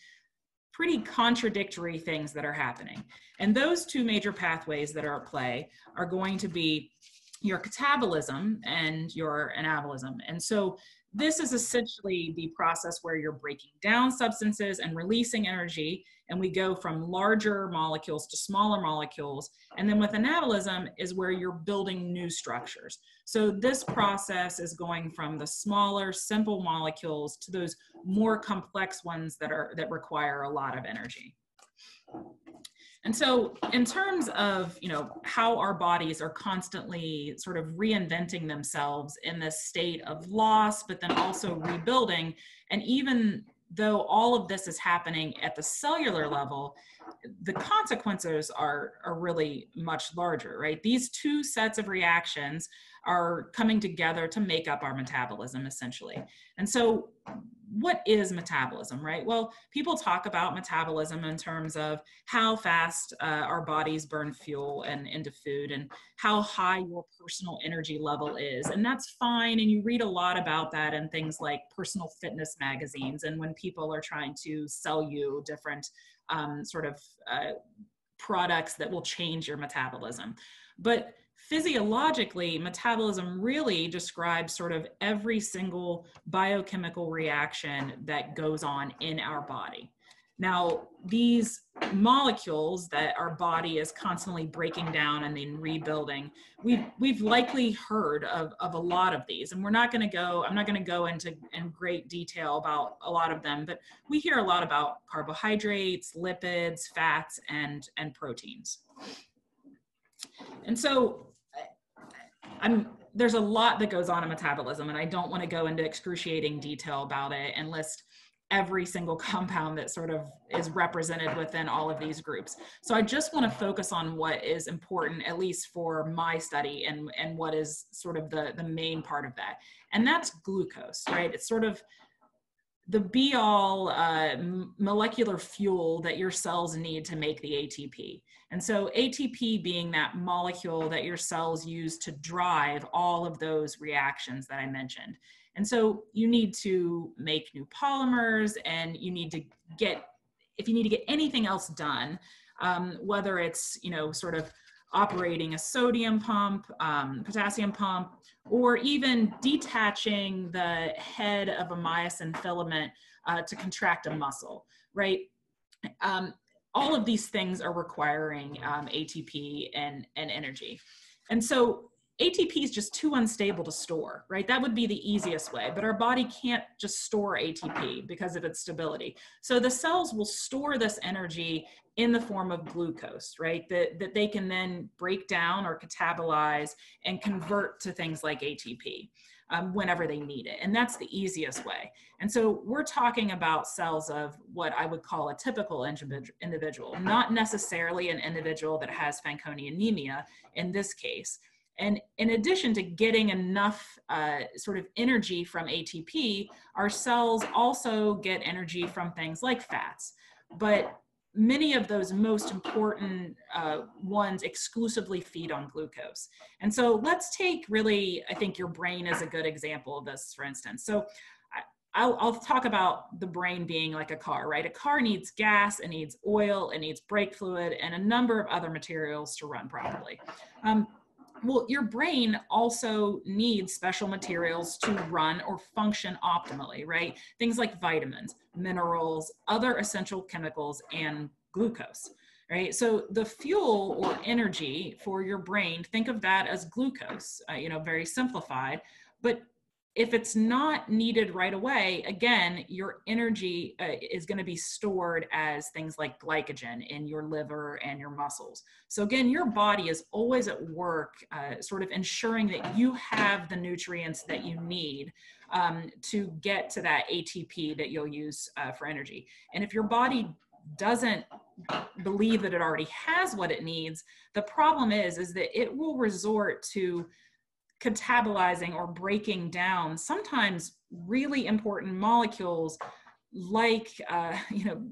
[SPEAKER 3] pretty contradictory things that are happening. And those two major pathways that are at play are going to be your catabolism and your anabolism. And so this is essentially the process where you're breaking down substances and releasing energy, and we go from larger molecules to smaller molecules. And then with anabolism is where you're building new structures. So this process is going from the smaller, simple molecules to those more complex ones that require a lot of energy. And so in terms of, you know, how our bodies are constantly sort of reinventing themselves in this state of loss, but then also rebuilding, and even though all of this is happening at the cellular level, the consequences are really much larger, right? These two sets of reactions are coming together to make up our metabolism, essentially. And so what is metabolism, right? Well, people talk about metabolism in terms of how fast our bodies burn fuel and into food, and how high your personal energy level is. And that's fine. And you read a lot about that in things like personal fitness magazines, and when people are trying to sell you different products that will change your metabolism. But physiologically, metabolism really describes sort of every single biochemical reaction that goes on in our body. Now, these molecules that our body is constantly breaking down and then rebuilding, we've likely heard of a lot of these, and I'm not going to go into in great detail about a lot of them, but we hear a lot about carbohydrates, lipids, fats, and proteins. And so there's a lot that goes on in metabolism, and I don't want to go into excruciating detail about it and list every single compound that sort of is represented within all of these groups. So I just want to focus on what is important, at least for my study, and what is sort of the main part of that. And that's glucose, right? It's sort of the be-all molecular fuel that your cells need to make the ATP. And so ATP being that molecule that your cells use to drive all of those reactions that I mentioned. And so you need to make new polymers, and you need to get, if you need to get anything else done, whether it's, you know, sort of operating a sodium pump, potassium pump, or even detaching the head of a myosin filament to contract a muscle, right? All of these things are requiring ATP and energy. And so ATP is just too unstable to store, right? That would be the easiest way, but our body can't just store ATP because of its stability. So the cells will store this energy in the form of glucose, right? That they can then break down or catabolize and convert to things like ATP whenever they need it. And that's the easiest way. And so we're talking about cells of what I would call a typical individual, not necessarily an individual that has Fanconi anemia in this case. And in addition to getting enough sort of energy from ATP, our cells also get energy from things like fats. But many of those most important ones exclusively feed on glucose. And so let's take really, I think your brain is a good example of this, for instance. So I'll talk about the brain being like a car, right? A car needs gas, it needs oil, it needs brake fluid, and a number of other materials to run properly. Well, your brain also needs special materials to run or function optimally, right? Things like vitamins, minerals, other essential chemicals, and glucose, right? So the fuel or energy for your brain, think of that as glucose, you know, very simplified. But if it's not needed right away, again, your energy is going to be stored as things like glycogen in your liver and your muscles. So again, your body is always at work, sort of ensuring that you have the nutrients that you need to get to that ATP that you'll use for energy. And if your body doesn't believe that it already has what it needs, the problem is that it will resort to catabolizing or breaking down sometimes really important molecules like you know,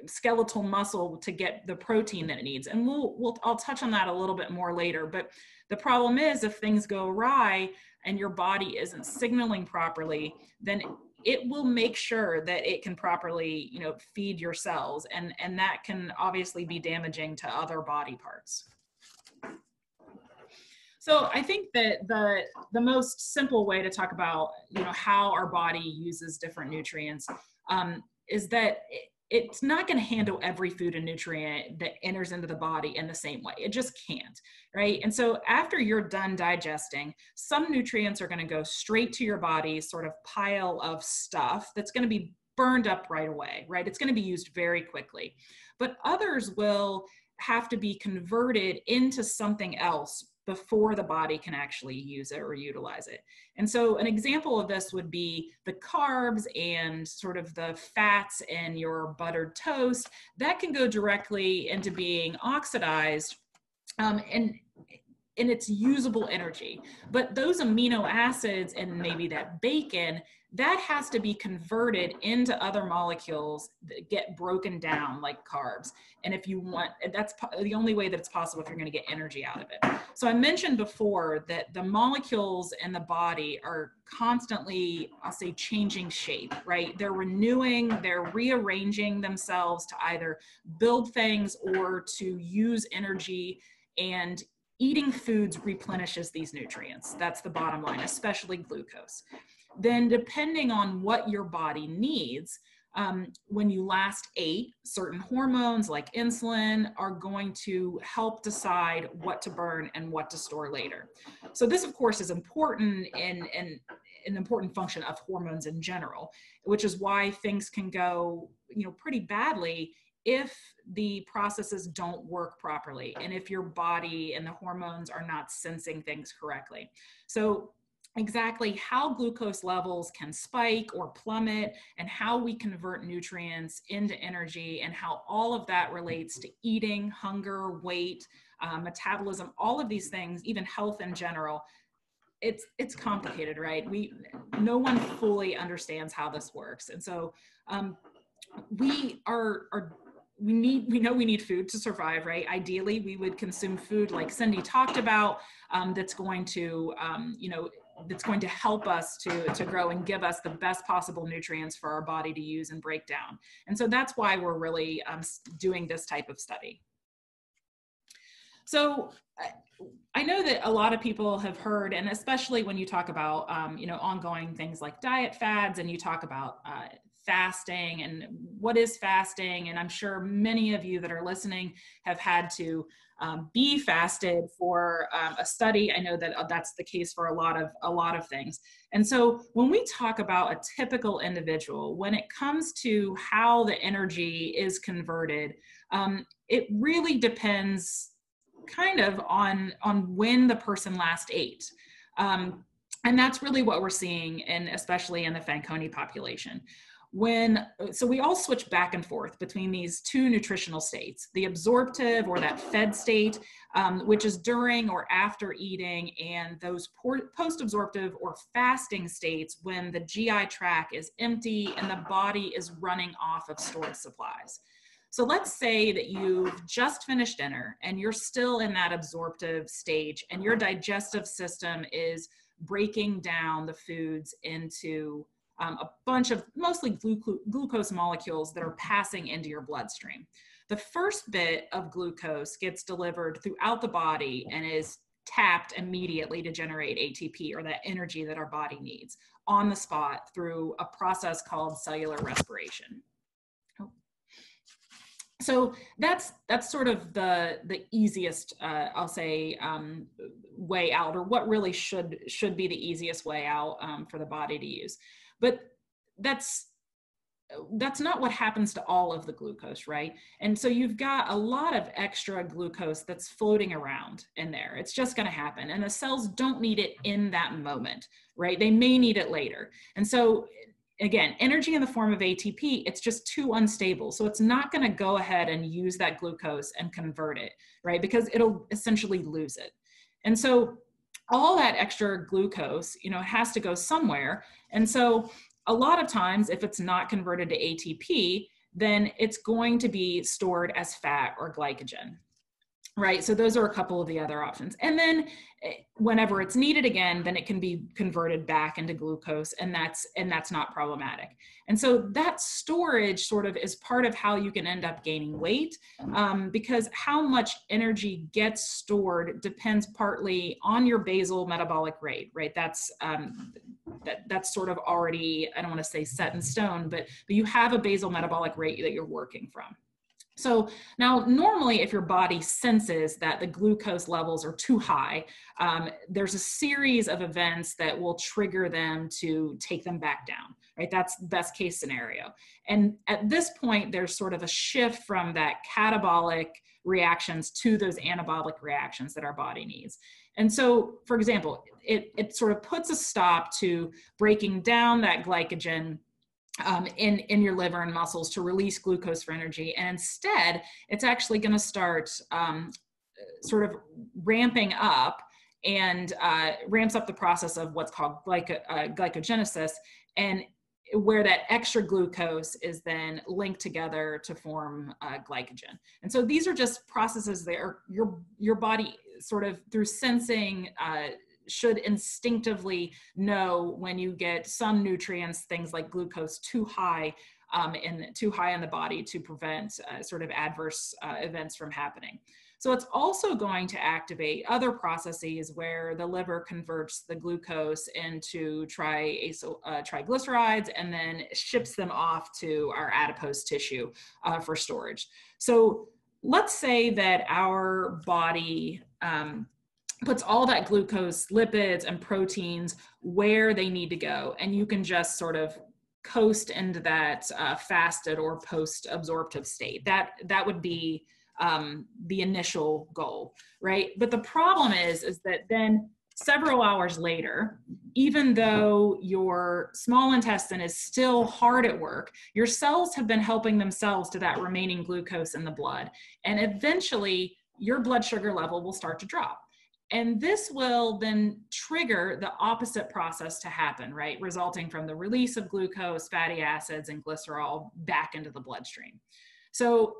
[SPEAKER 3] skeletal muscle to get the protein that it needs. And I'll touch on that a little bit more later. But the problem is, if things go awry and your body isn't signaling properly, then it will make sure that it can properly, you know, feed your cells, and that can obviously be damaging to other body parts. So I think that the most simple way to talk about, you know, how our body uses different nutrients is that it's not going to handle every food and nutrient that enters into the body in the same way. It just can't, right? And so after you're done digesting, some nutrients are going to go straight to your body's sort of pile of stuff that's going to be burned up right away, right? It's going to be used very quickly. But others will have to be converted into something else before the body can actually use it or utilize it. And so an example of this would be the carbs and sort of the fats in your buttered toast that can go directly into being oxidized and in its usable energy. But those amino acids and maybe that bacon, that has to be converted into other molecules that get broken down like carbs. And if you want, that's the only way that it's possible if you're going to get energy out of it. So I mentioned before that the molecules in the body are constantly, I'll say, changing shape, right? They're renewing, they're rearranging themselves to either build things or to use energy, and eating foods replenishes these nutrients. That's the bottom line, especially glucose. Then depending on what your body needs, when you last ate, certain hormones like insulin are going to help decide what to burn and what to store later. So this, of course, is important and an important function of hormones in general, which is why things can go, you know, pretty badly if the processes don't work properly and if your body and the hormones are not sensing things correctly. So exactly how glucose levels can spike or plummet and how we convert nutrients into energy and how all of that relates to eating, hunger, weight, metabolism, all of these things, even health in general, it's complicated, right? No one fully understands how this works. And so we know we need food to survive, right? Ideally, we would consume food like Cindy talked about, that's going to, that's going to help us to grow and give us the best possible nutrients for our body to use and break down. And so that's why we're really doing this type of study. So I know that a lot of people have heard, and especially when you talk about, ongoing things like diet fads, and you talk about fasting and what is fasting. And I'm sure many of you that are listening have had to be fasted for a study. I know that that's the case for a lot of things. And so when we talk about a typical individual, when it comes to how the energy is converted, it really depends kind of on when the person last ate. And that's really what we're seeing, especially in the Fanconi population. So we all switch back and forth between these two nutritional states, the absorptive or that fed state, which is during or after eating, and those post-absorptive or fasting states when the GI tract is empty and the body is running off of stored supplies. So let's say that you've just finished dinner and you're still in that absorptive stage, and your digestive system is breaking down the foods into a bunch of mostly glucose molecules that are passing into your bloodstream. The first bit of glucose gets delivered throughout the body and is tapped immediately to generate ATP, or that energy that our body needs, on the spot through a process called cellular respiration. So that's sort of the easiest, I'll say, way out, or what really should be the easiest way out for the body to use. But that's not what happens to all of the glucose, right? And so you've got a lot of extra glucose that's floating around in there. It's just going to happen. And the cells don't need it in that moment, right? They may need it later. And so again, energy in the form of ATP, it's just too unstable. So it's not going to go ahead and use that glucose and convert it, right? Because it'll essentially lose it. And so all that extra glucose, has to go somewhere. And so a lot of times, if it's not converted to ATP, then it's going to be stored as fat or glycogen, right? So those are a couple of the other options. And then whenever it's needed again, then it can be converted back into glucose, and that's not problematic. And so that storage sort of is part of how you can end up gaining weight, because how much energy gets stored depends partly on your basal metabolic rate, right? That's sort of already, I don't want to say set in stone, but you have a basal metabolic rate that you're working from. So now, normally, if your body senses that the glucose levels are too high, there's a series of events that will trigger them to take them back down, right? That's best case scenario. And at this point, there's sort of a shift from that catabolic reactions to those anabolic reactions that our body needs. And so, for example, it sort of puts a stop to breaking down that glycogen in your liver and muscles to release glucose for energy. And instead, it's actually going to start sort of ramping up and ramps up the process of what's called glycogenesis, and where that extra glucose is then linked together to form glycogen. And so these are just processes that are your body sort of through sensing should instinctively know when you get some nutrients, things like glucose, too high in the body to prevent sort of adverse events from happening. So it's also going to activate other processes where the liver converts the glucose into triglycerides and then ships them off to our adipose tissue for storage. So let's say that our body puts all that glucose, lipids, and proteins where they need to go, and you can just sort of coast into that fasted or post-absorptive state. That would be the initial goal, right? But the problem is that then several hours later, even though your small intestine is still hard at work, your cells have been helping themselves to that remaining glucose in the blood, and eventually your blood sugar level will start to drop. And this will then trigger the opposite process to happen, right? Resulting from the release of glucose, fatty acids, and glycerol back into the bloodstream. So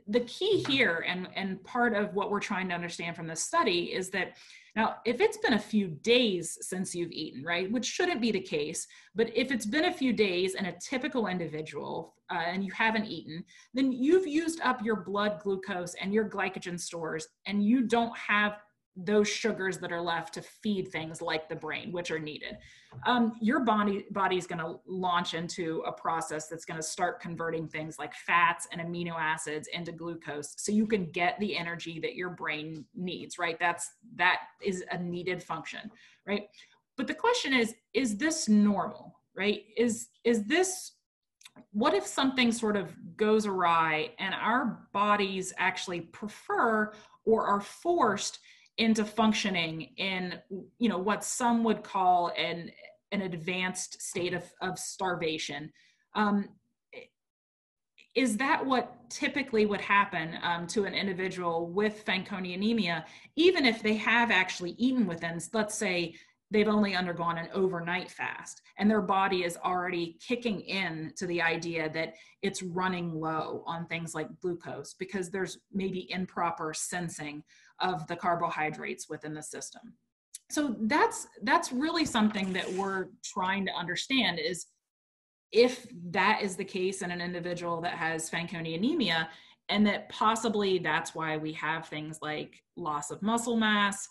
[SPEAKER 3] the key here, and part of what we're trying to understand from this study, is that now, if it's been a few days since you've eaten, right, which shouldn't be the case, but if it's been a few days in a typical individual and you haven't eaten, then you've used up your blood glucose and your glycogen stores, and you don't have those sugars that are left to feed things like the brain, which are needed. Your body's going to launch into a process that's going to start converting things like fats and amino acids into glucose, so you can get the energy that your brain needs, right? That is a needed function, right? But the question is this normal, right? Is this, what if something sort of goes awry and our bodies actually prefer or are forced into functioning in, you know, what some would call an advanced state of starvation? Is that what typically would happen to an individual with Fanconi anemia, even if they have actually eaten within, let's say, they've only undergone an overnight fast and their body is already kicking in to the idea that it's running low on things like glucose because there's maybe improper sensing of the carbohydrates within the system. So that's really something that we're trying to understand, is if that is the case in an individual that has Fanconi anemia, and that possibly that's why we have things like loss of muscle mass,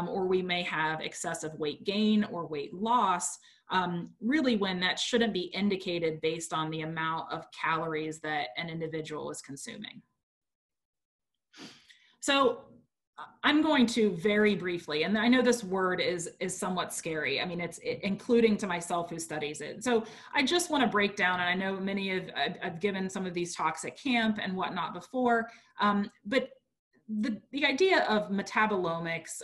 [SPEAKER 3] or we may have excessive weight gain or weight loss, really when that shouldn't be indicated based on the amount of calories that an individual is consuming. So I'm going to very briefly, and I know this word is somewhat scary. I mean, it's including to myself who studies it. So I just want to break down, and I know I've given some of these talks at camp and whatnot before, but the idea of metabolomics,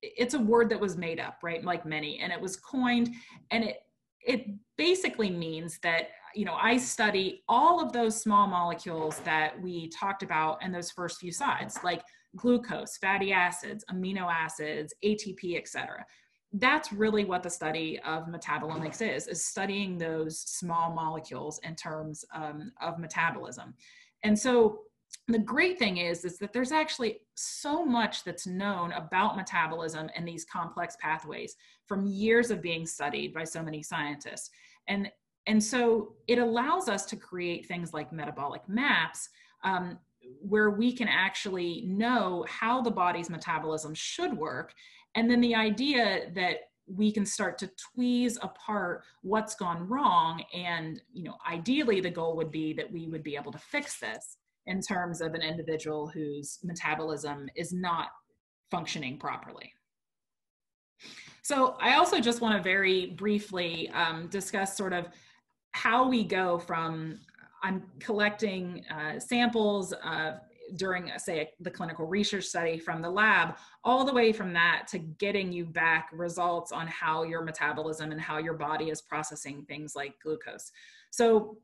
[SPEAKER 3] it's a word that was made up, right? Like many, and it was coined, and it basically means that, you know, I study all of those small molecules that we talked about in those first few slides, like glucose, fatty acids, amino acids, ATP, etc. That's really what the study of metabolomics is studying those small molecules in terms of metabolism. And so the great thing is that there's actually so much that's known about metabolism and these complex pathways from years of being studied by so many scientists. And so it allows us to create things like metabolic maps, where we can actually know how the body's metabolism should work. And then the idea that we can start to tweeze apart what's gone wrong. And, you know, ideally the goal would be that we would be able to fix this in terms of an individual whose metabolism is not functioning properly. So I also just want to very briefly discuss sort of how we go from I'm collecting samples during, say, the clinical research study from the lab, all the way from that to getting you back results on how your metabolism and how your body is processing things like glucose. So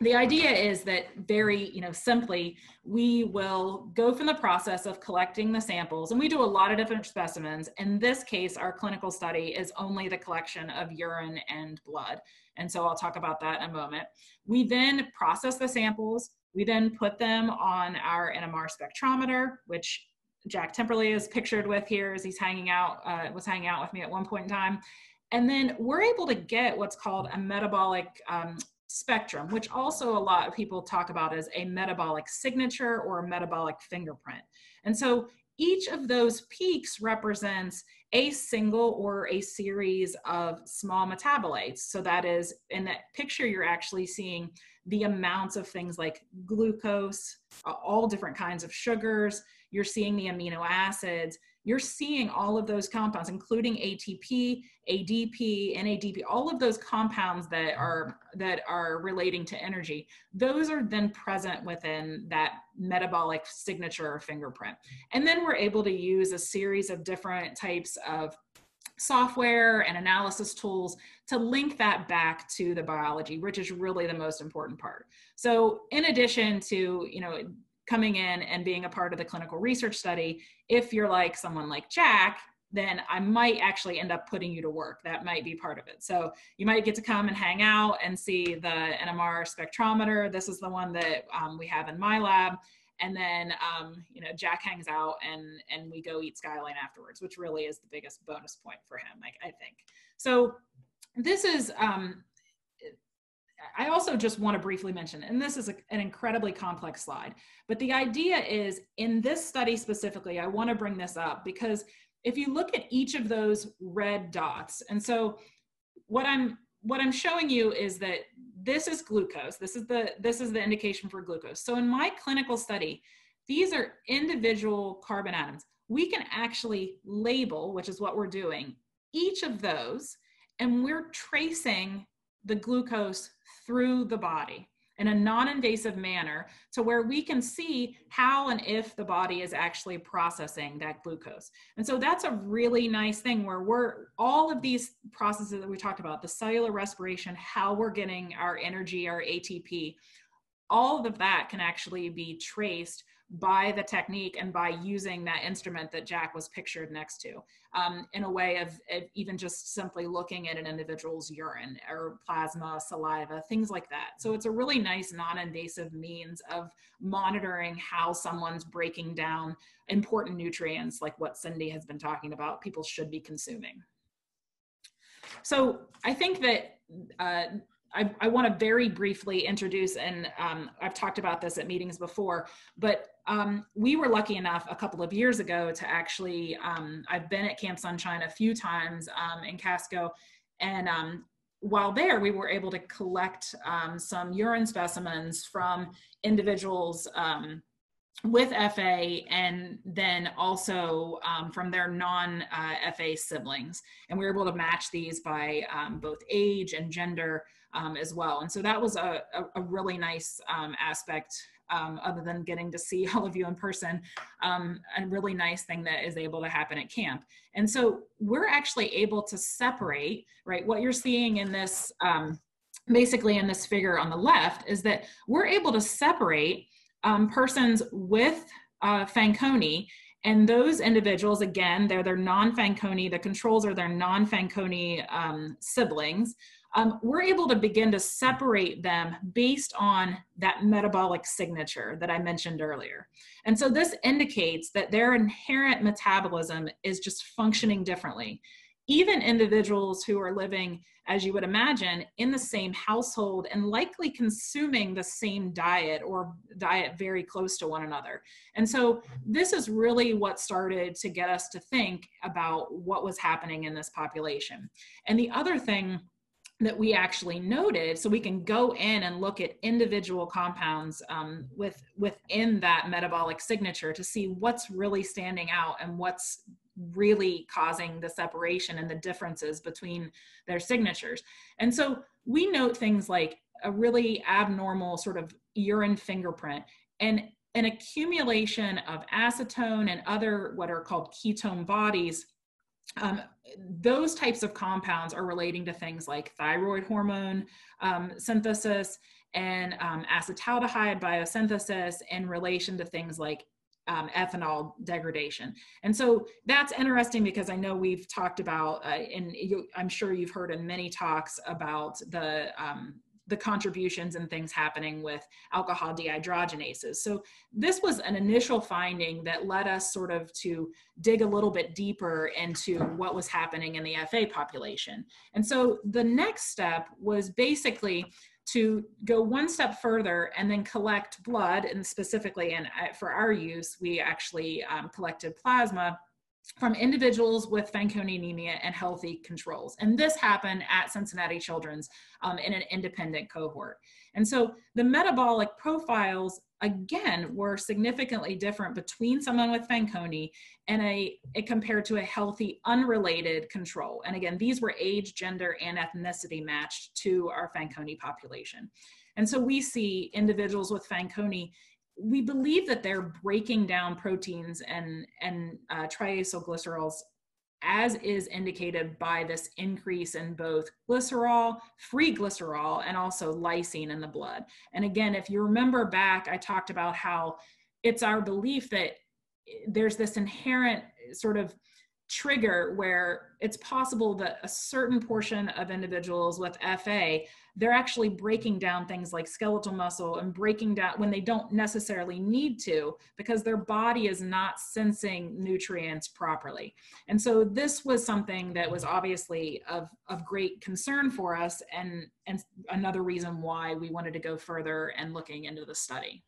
[SPEAKER 3] the idea is that very, you know, simply, we will go from the process of collecting the samples, and we do a lot of different specimens. In this case, our clinical study is only the collection of urine and blood. And so I'll talk about that in a moment. We then process the samples. We then put them on our NMR spectrometer, which Jack Temperley is pictured with here as he's hanging out, was hanging out with me at one point in time. And then we're able to get what's called a metabolic spectrum, which also a lot of people talk about as a metabolic signature or a metabolic fingerprint. And so each of those peaks represents a single or a series of small metabolites. So that is, in that picture, you're actually seeing the amounts of things like glucose, all different kinds of sugars. You're seeing the amino acids. You're seeing all of those compounds, including ATP, ADP, NADP, all of those compounds that are relating to energy. Those are then present within that metabolic signature or fingerprint. And then we're able to use a series of different types of software and analysis tools to link that back to the biology, which is really the most important part. So in addition to, you know, coming in and being a part of the clinical research study, if you're like someone like Jack, then I might actually end up putting you to work. That might be part of it. So you might get to come and hang out and see the NMR spectrometer. This is the one that we have in my lab. And then, you know, Jack hangs out and we go eat Skyline afterwards, which really is the biggest bonus point for him, I think. So this is, I also just want to briefly mention, and this is an incredibly complex slide, but the idea is in this study specifically, I want to bring this up because if you look at each of those red dots, and so what I'm showing you is that this is glucose. This is the indication for glucose. So in my clinical study, these are individual carbon atoms. We can actually label, which is what we're doing, each of those, and we're tracing the glucose through the body in a non-invasive manner to where we can see how and if the body is actually processing that glucose. And so that's a really nice thing where all of these processes that we talked about, the cellular respiration, how we're getting our energy, our ATP, all of that can actually be traced by the technique and by using that instrument that Jack was pictured next to, in a way of even just simply looking at an individual's urine or plasma, saliva, things like that. So it's a really nice non-invasive means of monitoring how someone's breaking down important nutrients like what Cindy has been talking about people should be consuming. So I think that I want to very briefly introduce, and I've talked about this at meetings before, but we were lucky enough a couple of years ago to actually, I've been at Camp Sunshine a few times in Casco, and while there, we were able to collect some urine specimens from individuals with FA and then also from their non-FA siblings. And we were able to match these by both age and gender as well. And so that was a really nice aspect, other than getting to see all of you in person, a really nice thing that is able to happen at camp. And so we're actually able to separate, right, what you're seeing in this, basically in this figure on the left, is that we're able to separate persons with Fanconi, and those individuals, again, they're their non-Fanconi, the controls are their non-Fanconi siblings. We're able to begin to separate them based on that metabolic signature that I mentioned earlier. And so this indicates that their inherent metabolism is just functioning differently. Even individuals who are living, as you would imagine, in the same household and likely consuming the same diet or diet very close to one another. And so this is really what started to get us to think about what was happening in this population. And the other thing that we actually noted, so we can go in and look at individual compounds within that metabolic signature to see what's really standing out and what's really causing the separation and the differences between their signatures. And so we note things like a really abnormal sort of urine fingerprint and an accumulation of acetone and other what are called ketone bodies. Those types of compounds are relating to things like thyroid hormone synthesis and acetaldehyde biosynthesis in relation to things like ethanol degradation. And so that's interesting because I know we've talked about, I'm sure you've heard in many talks about the contributions and things happening with alcohol dehydrogenases. So this was an initial finding that led us sort of to dig a little bit deeper into what was happening in the FA population. And so the next step was basically to go one step further and then collect blood, and specifically, and for our use, we actually collected plasma from individuals with Fanconi anemia and healthy controls. And this happened at Cincinnati Children's in an independent cohort. And so the metabolic profiles, again, were significantly different between someone with Fanconi and compared to a healthy, unrelated control. And again, these were age, gender, and ethnicity matched to our Fanconi population. And so we see individuals with Fanconi, we believe that they're breaking down proteins and triacylglycerols as is indicated by this increase in both glycerol, free glycerol, and also lysine in the blood. And again, if you remember back, I talked about how it's our belief that there's this inherent sort of trigger where it's possible that a certain portion of individuals with FA, they're actually breaking down things like skeletal muscle and breaking down when they don't necessarily need to, because their body is not sensing nutrients properly. And so this was something that was obviously of great concern for us, and another reason why we wanted to go further and looking into the study.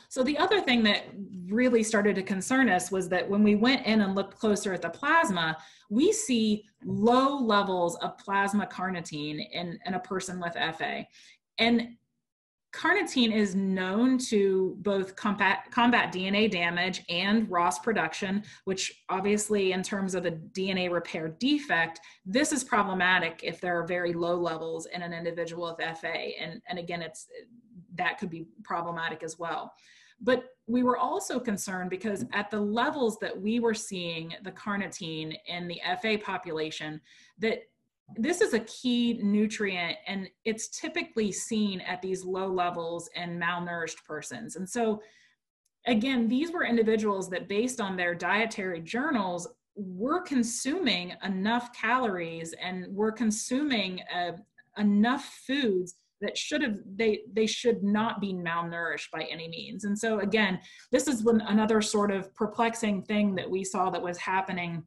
[SPEAKER 3] So the other thing that really started to concern us was that when we went in and looked closer at the plasma, we see low levels of plasma carnitine in a person with FA. And carnitine is known to both combat DNA damage and ROS production, which obviously in terms of a DNA repair defect, this is problematic if there are very low levels in an individual with FA. And again, that could be problematic as well. But we were also concerned because at the levels that we were seeing the carnitine in the FA population, that this is a key nutrient and it's typically seen at these low levels in malnourished persons. And so again, these were individuals that based on their dietary journals were consuming enough calories and were consuming enough foods that they should not be malnourished by any means. And so again, this is another sort of perplexing thing that we saw that was happening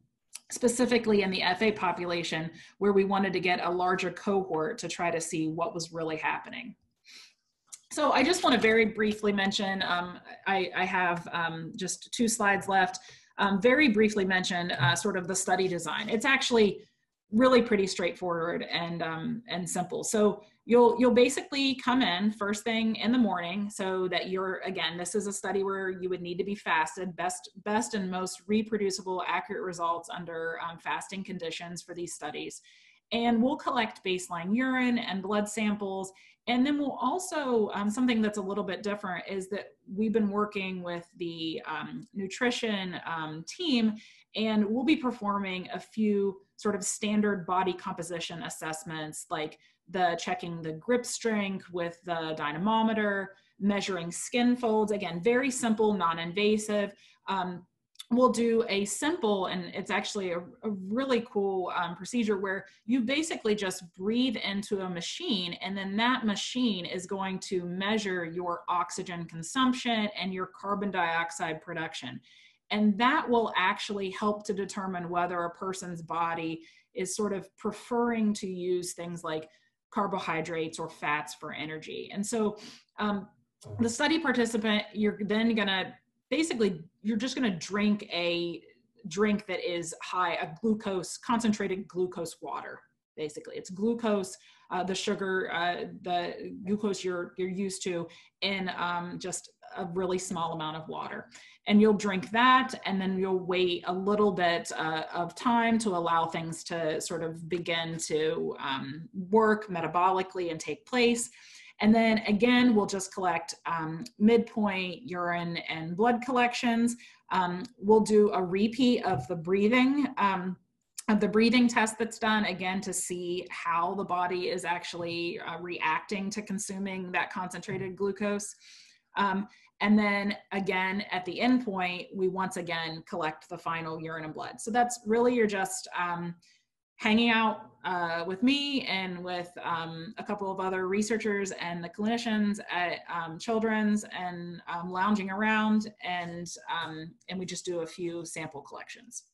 [SPEAKER 3] specifically in the FA population, where we wanted to get a larger cohort to try to see what was really happening. So I just want to very briefly mention, I have just 2 slides left, very briefly mention sort of the study design. It's actually really pretty straightforward and simple. So you'll basically come in first thing in the morning, so that again, this is a study where you would need to be fasted, best and most reproducible, accurate results under fasting conditions for these studies. And we'll collect baseline urine and blood samples. And then we'll also, something that's a little bit different is that we've been working with the nutrition team, and we'll be performing a few sort of standard body composition assessments, like checking the grip strength with the dynamometer, measuring skin folds, again, very simple, non-invasive. We'll do a simple, and it's actually a really cool procedure where you basically just breathe into a machine, and then that machine is going to measure your oxygen consumption and your carbon dioxide production. And that will actually help to determine whether a person's body is sort of preferring to use things like carbohydrates or fats for energy. And so the study participant, you're then gonna, basically, you're just gonna drink a drink that is high, a glucose, concentrated glucose water. Basically, it's glucose, the sugar, the glucose you're used to, in just a really small amount of water. And you'll drink that, and then you'll wait a little bit of time to allow things to sort of begin to work metabolically and take place. And then again, we'll just collect midpoint urine and blood collections. We'll do a repeat of the breathing test that's done, again, to see how the body is actually reacting to consuming that concentrated glucose. And then again, at the end point, we once again collect the final urine and blood. So that's really, you're just hanging out with me and with a couple of other researchers and the clinicians at Children's, and lounging around, and we just do a few sample collections.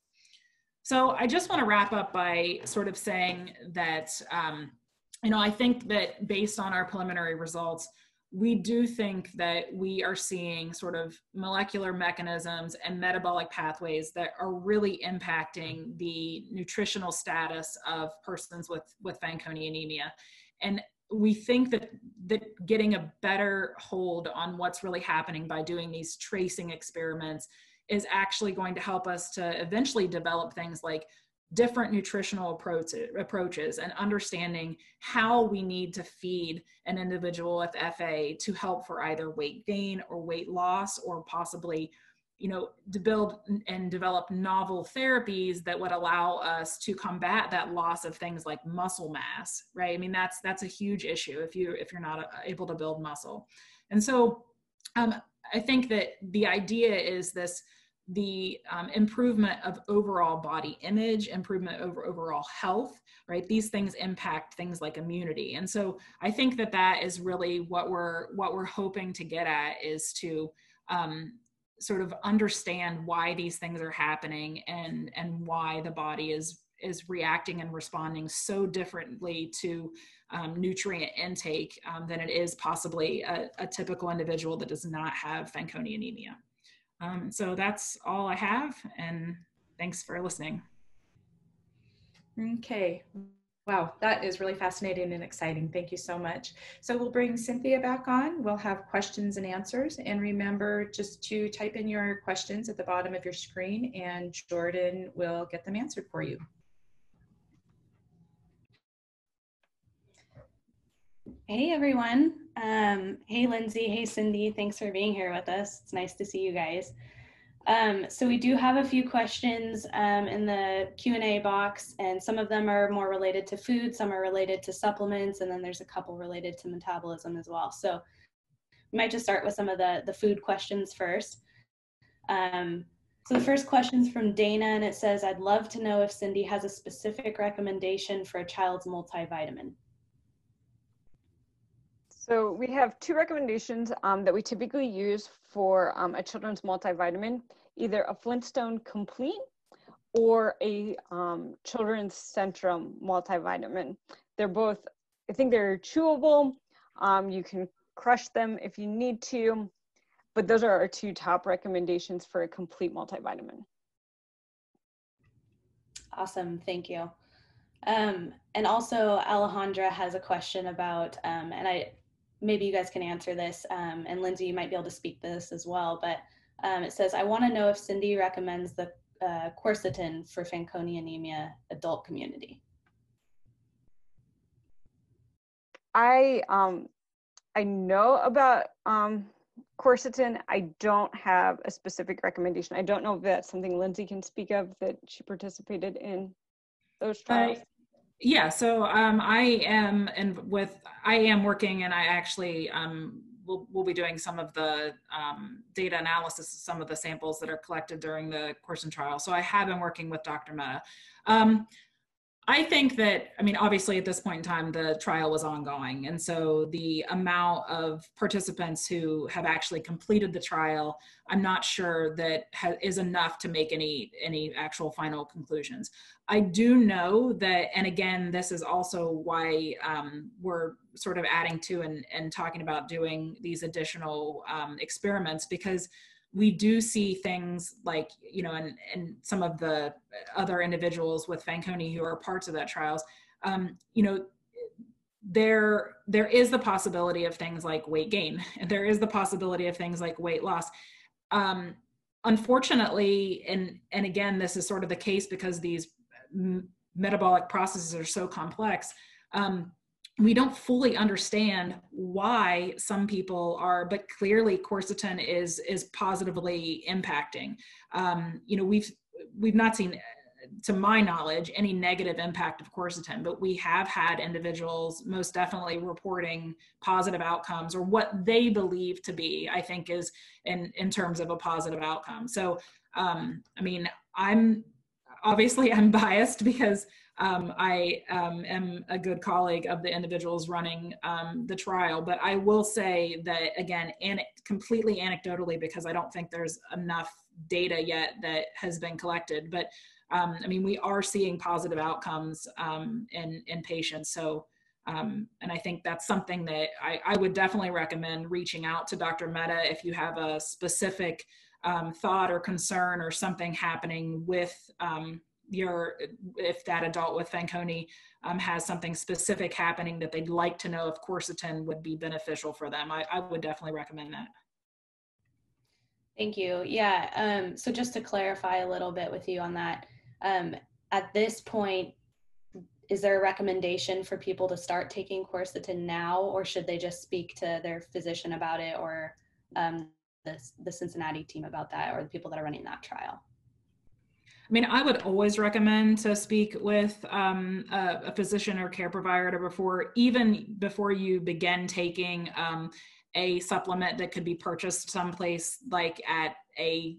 [SPEAKER 3] So I just want to wrap up by sort of saying that, I think that based on our preliminary results, we do think that we are seeing sort of molecular mechanisms and metabolic pathways that are really impacting the nutritional status of persons with Fanconi anemia. And we think that getting a better hold on what's really happening by doing these tracing experiments is actually going to help us to eventually develop things like different nutritional approaches and understanding how we need to feed an individual with FA to help for either weight gain or weight loss, or possibly, to build and develop novel therapies that would allow us to combat that loss of things like muscle mass, right? I mean, that's a huge issue if you're not able to build muscle. And so I think that the idea is the improvement of overall body image, improvement over overall health, right? These things impact things like immunity. And so I think that that is really what we're hoping to get at, is to sort of understand why these things are happening, and why the body is reacting and responding so differently to nutrient intake than it is possibly a typical individual that does not have Fanconi anemia. So that's all I have, and thanks for listening.
[SPEAKER 1] Okay. Wow, that is really fascinating and exciting. Thank you so much. So we'll bring Cynthia back on. We'll have questions and answers. And remember just to type in your questions at the bottom of your screen, and Jordan will get them answered for you.
[SPEAKER 4] Hey everyone. Hey Lindsay, hey Cindy, thanks for being here with us. It's nice to see you guys. So we do have a few questions in the Q&A box, and some of them are more related to food, some are related to supplements, and then there's a couple related to metabolism as well. So we might just start with some of the food questions first. So the first question is from Dana, and it says, I'd love to know if Cindy has a specific recommendation for a child's multivitamin.
[SPEAKER 2] So we have two recommendations that we typically use for a children's multivitamin, either a Flintstone Complete or a Children's Centrum multivitamin. They're both, I think they're chewable. You can crush them if you need to, but those are our two top recommendations for a complete multivitamin.
[SPEAKER 4] Awesome, thank you. And also Alejandra has a question about, maybe you guys can answer this, and Lindsay, you might be able to speak to this as well, but it says, I want to know if Cindy recommends the quercetin for Fanconi anemia adult community.
[SPEAKER 2] I know about quercetin. I don't have a specific recommendation. I don't know if that's something Lindsay can speak of, that she participated in those trials.
[SPEAKER 3] Yeah, so I am working, and I actually we'll be doing some of the data analysis of some of the samples that are collected during the quercetin trial. So I have been working with Dr. Mehta. I think that, I mean, obviously at this point in time, the trial was ongoing. And so the amount of participants who have actually completed the trial, I'm not sure that is enough to make any actual final conclusions. I do know that, and again, this is also why we're sort of adding to and talking about doing these additional experiments, because we do see things like, you know, and some of the other individuals with Fanconi who are parts of that trials, you know, there is the possibility of things like weight gain, and there is the possibility of things like weight loss. Unfortunately, and again, this is sort of the case because these metabolic processes are so complex, we don't fully understand why some people are, but clearly quercetin is positively impacting. You know, we've not seen, to my knowledge, any negative impact of quercetin, but we have had individuals most definitely reporting positive outcomes, or what they believe to be, I think, is in terms of a positive outcome. So, I mean, I'm biased because I am a good colleague of the individuals running the trial, but I will say that, again, completely anecdotally, because I don't think there's enough data yet that has been collected, but I mean, we are seeing positive outcomes in patients. So, and I think that's something that I would definitely recommend reaching out to Dr. Mehta if you have a specific thought or concern or something happening with if that adult with Fanconi has something specific happening that they'd like to know if quercetin would be beneficial for them. I would definitely recommend that.
[SPEAKER 4] Thank you. Yeah, so just to clarify a little bit with you on that, at this point, is there a recommendation for people to start taking quercetin now, or should they just speak to their physician about it, or the Cincinnati team about that, or the people that are running that trial?
[SPEAKER 3] I mean, I would always recommend to speak with a physician or care provider even before you begin taking a supplement that could be purchased someplace like at a,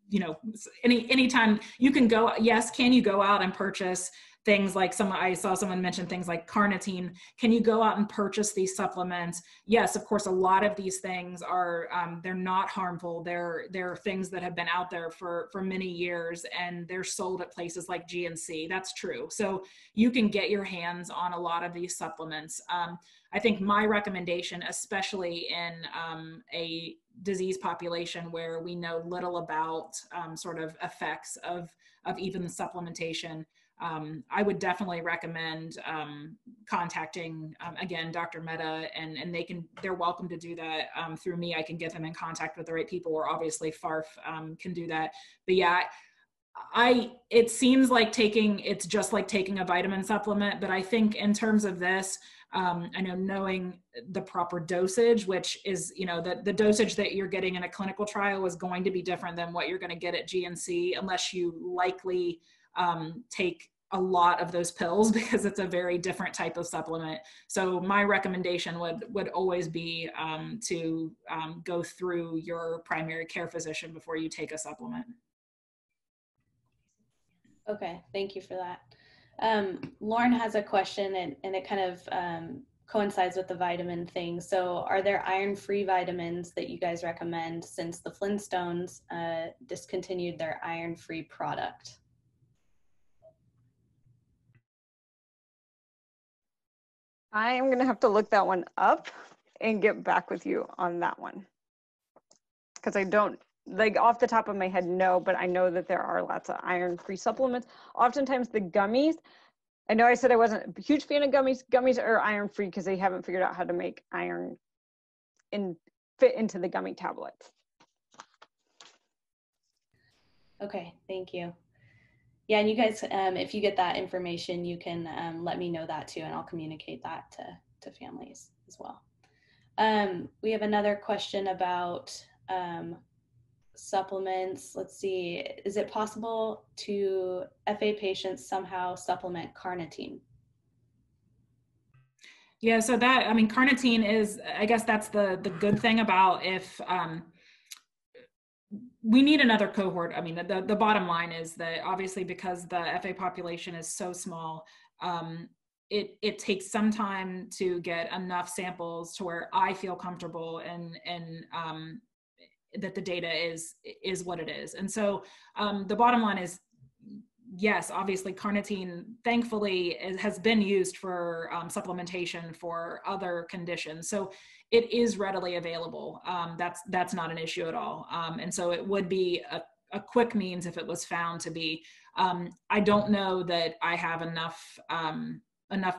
[SPEAKER 3] you know, anytime you can go, yes, can you go out and purchase things like I saw someone mention things like carnitine. Can you go out and purchase these supplements? Yes, of course, a lot of these things are, they're not harmful. They're things that have been out there for many years, and they're sold at places like GNC. That's true. So you can get your hands on a lot of these supplements. I think my recommendation, especially in a disease population where we know little about sort of effects of even the supplementation, I would definitely recommend contacting, again, Dr. Mehta, and they're welcome to do that through me. I can get them in contact with the right people, or obviously FARF can do that. But yeah, it seems like it's just like taking a vitamin supplement, but I think in terms of this, I know knowing the proper dosage, which is, you know, the dosage that you're getting in a clinical trial is going to be different than what you're going to get at GNC, unless you likely take a lot of those pills, because it's a very different type of supplement. So my recommendation would always be to go through your primary care physician before you take a supplement.
[SPEAKER 4] Okay, thank you for that. Lauren has a question, and it kind of coincides with the vitamin thing. So are there iron-free vitamins that you guys recommend, since the Flintstones discontinued their iron-free product?
[SPEAKER 2] I am going to have to look that one up and get back with you on that one, because I don't, like, off the top of my head, no, but I know that there are lots of iron-free supplements. Oftentimes the gummies, I know I said I wasn't a huge fan of gummies. Gummies are iron-free because they haven't figured out how to make iron fit into the gummy tablets.
[SPEAKER 4] Okay, thank you. Yeah, and you guys, if you get that information, you can let me know that too, and I'll communicate that to families as well. We have another question about supplements. Let's see, is it possible to FA patients somehow supplement carnitine?
[SPEAKER 3] Yeah, so that, I mean, carnitine is, I guess that's the good thing about if, we need another cohort. I mean, the bottom line is that obviously, because the FA population is so small, it takes some time to get enough samples to where I feel comfortable and that the data is what it is. And so the bottom line is, yes, obviously carnitine, thankfully, has been used for supplementation for other conditions. So it is readily available. That's not an issue at all. And so it would be a quick means if it was found to be. I don't know that I have enough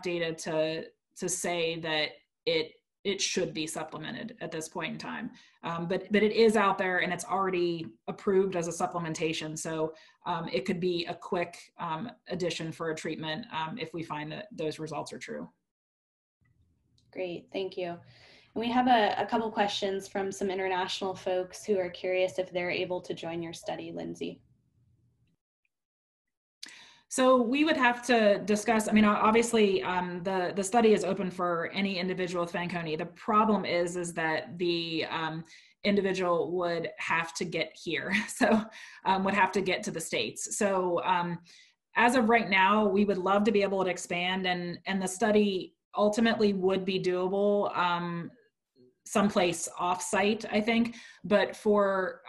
[SPEAKER 3] data to say that it should be supplemented at this point in time. But it is out there, and it's already approved as a supplementation. So it could be a quick addition for a treatment if we find that those results are true.
[SPEAKER 4] Great, thank you. And we have a couple questions from some international folks who are curious if they're able to join your study, Lindsay.
[SPEAKER 3] So we would have to discuss, I mean, obviously the study is open for any individual with Fanconi. The problem is that the individual would have to get here, so would have to get to the States. So as of right now, we would love to be able to expand, and the study ultimately would be doable someplace off-site, I think. But for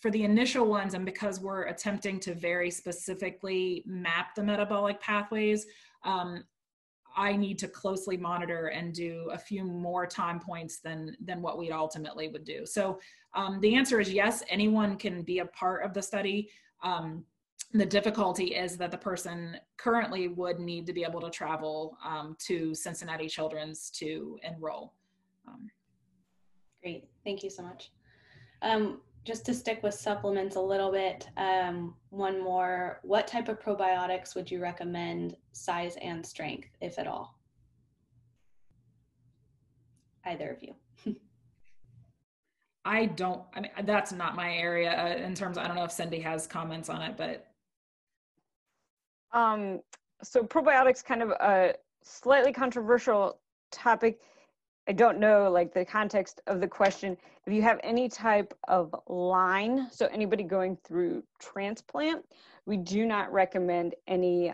[SPEAKER 3] the initial ones, and because we're attempting to very specifically map the metabolic pathways, I need to closely monitor and do a few more time points than what we ultimately would do. So the answer is yes, anyone can be a part of the study. The difficulty is that the person currently would need to be able to travel to Cincinnati Children's to enroll.
[SPEAKER 4] Great, thank you so much. Just to stick with supplements a little bit, one more, what type of probiotics would you recommend, size and strength, if at all? Either of you.
[SPEAKER 3] I mean, that's not my area in terms of, I don't know if Cindy has comments on it, but.
[SPEAKER 2] So probiotics, kind of a slightly controversial topic. I don't know like the context of the question. If you have any type of line, so anybody going through transplant, we do not recommend any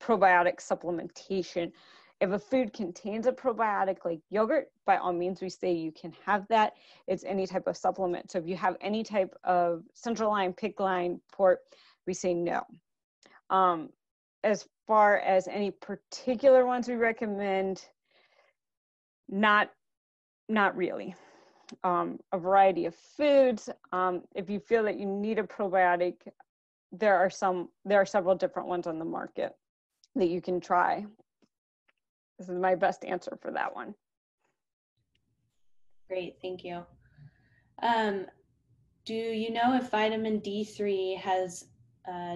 [SPEAKER 2] probiotic supplementation. If a food contains a probiotic like yogurt, by all means, we say you can have that. It's any type of supplement. So if you have any type of central line, PICC line, port, we say no. As far as any particular ones we recommend, not really. A variety of foods. If you feel that you need a probiotic, there are several different ones on the market that you can try. This is my best answer for that one.
[SPEAKER 4] Great, thank you. Do you know if vitamin D3 has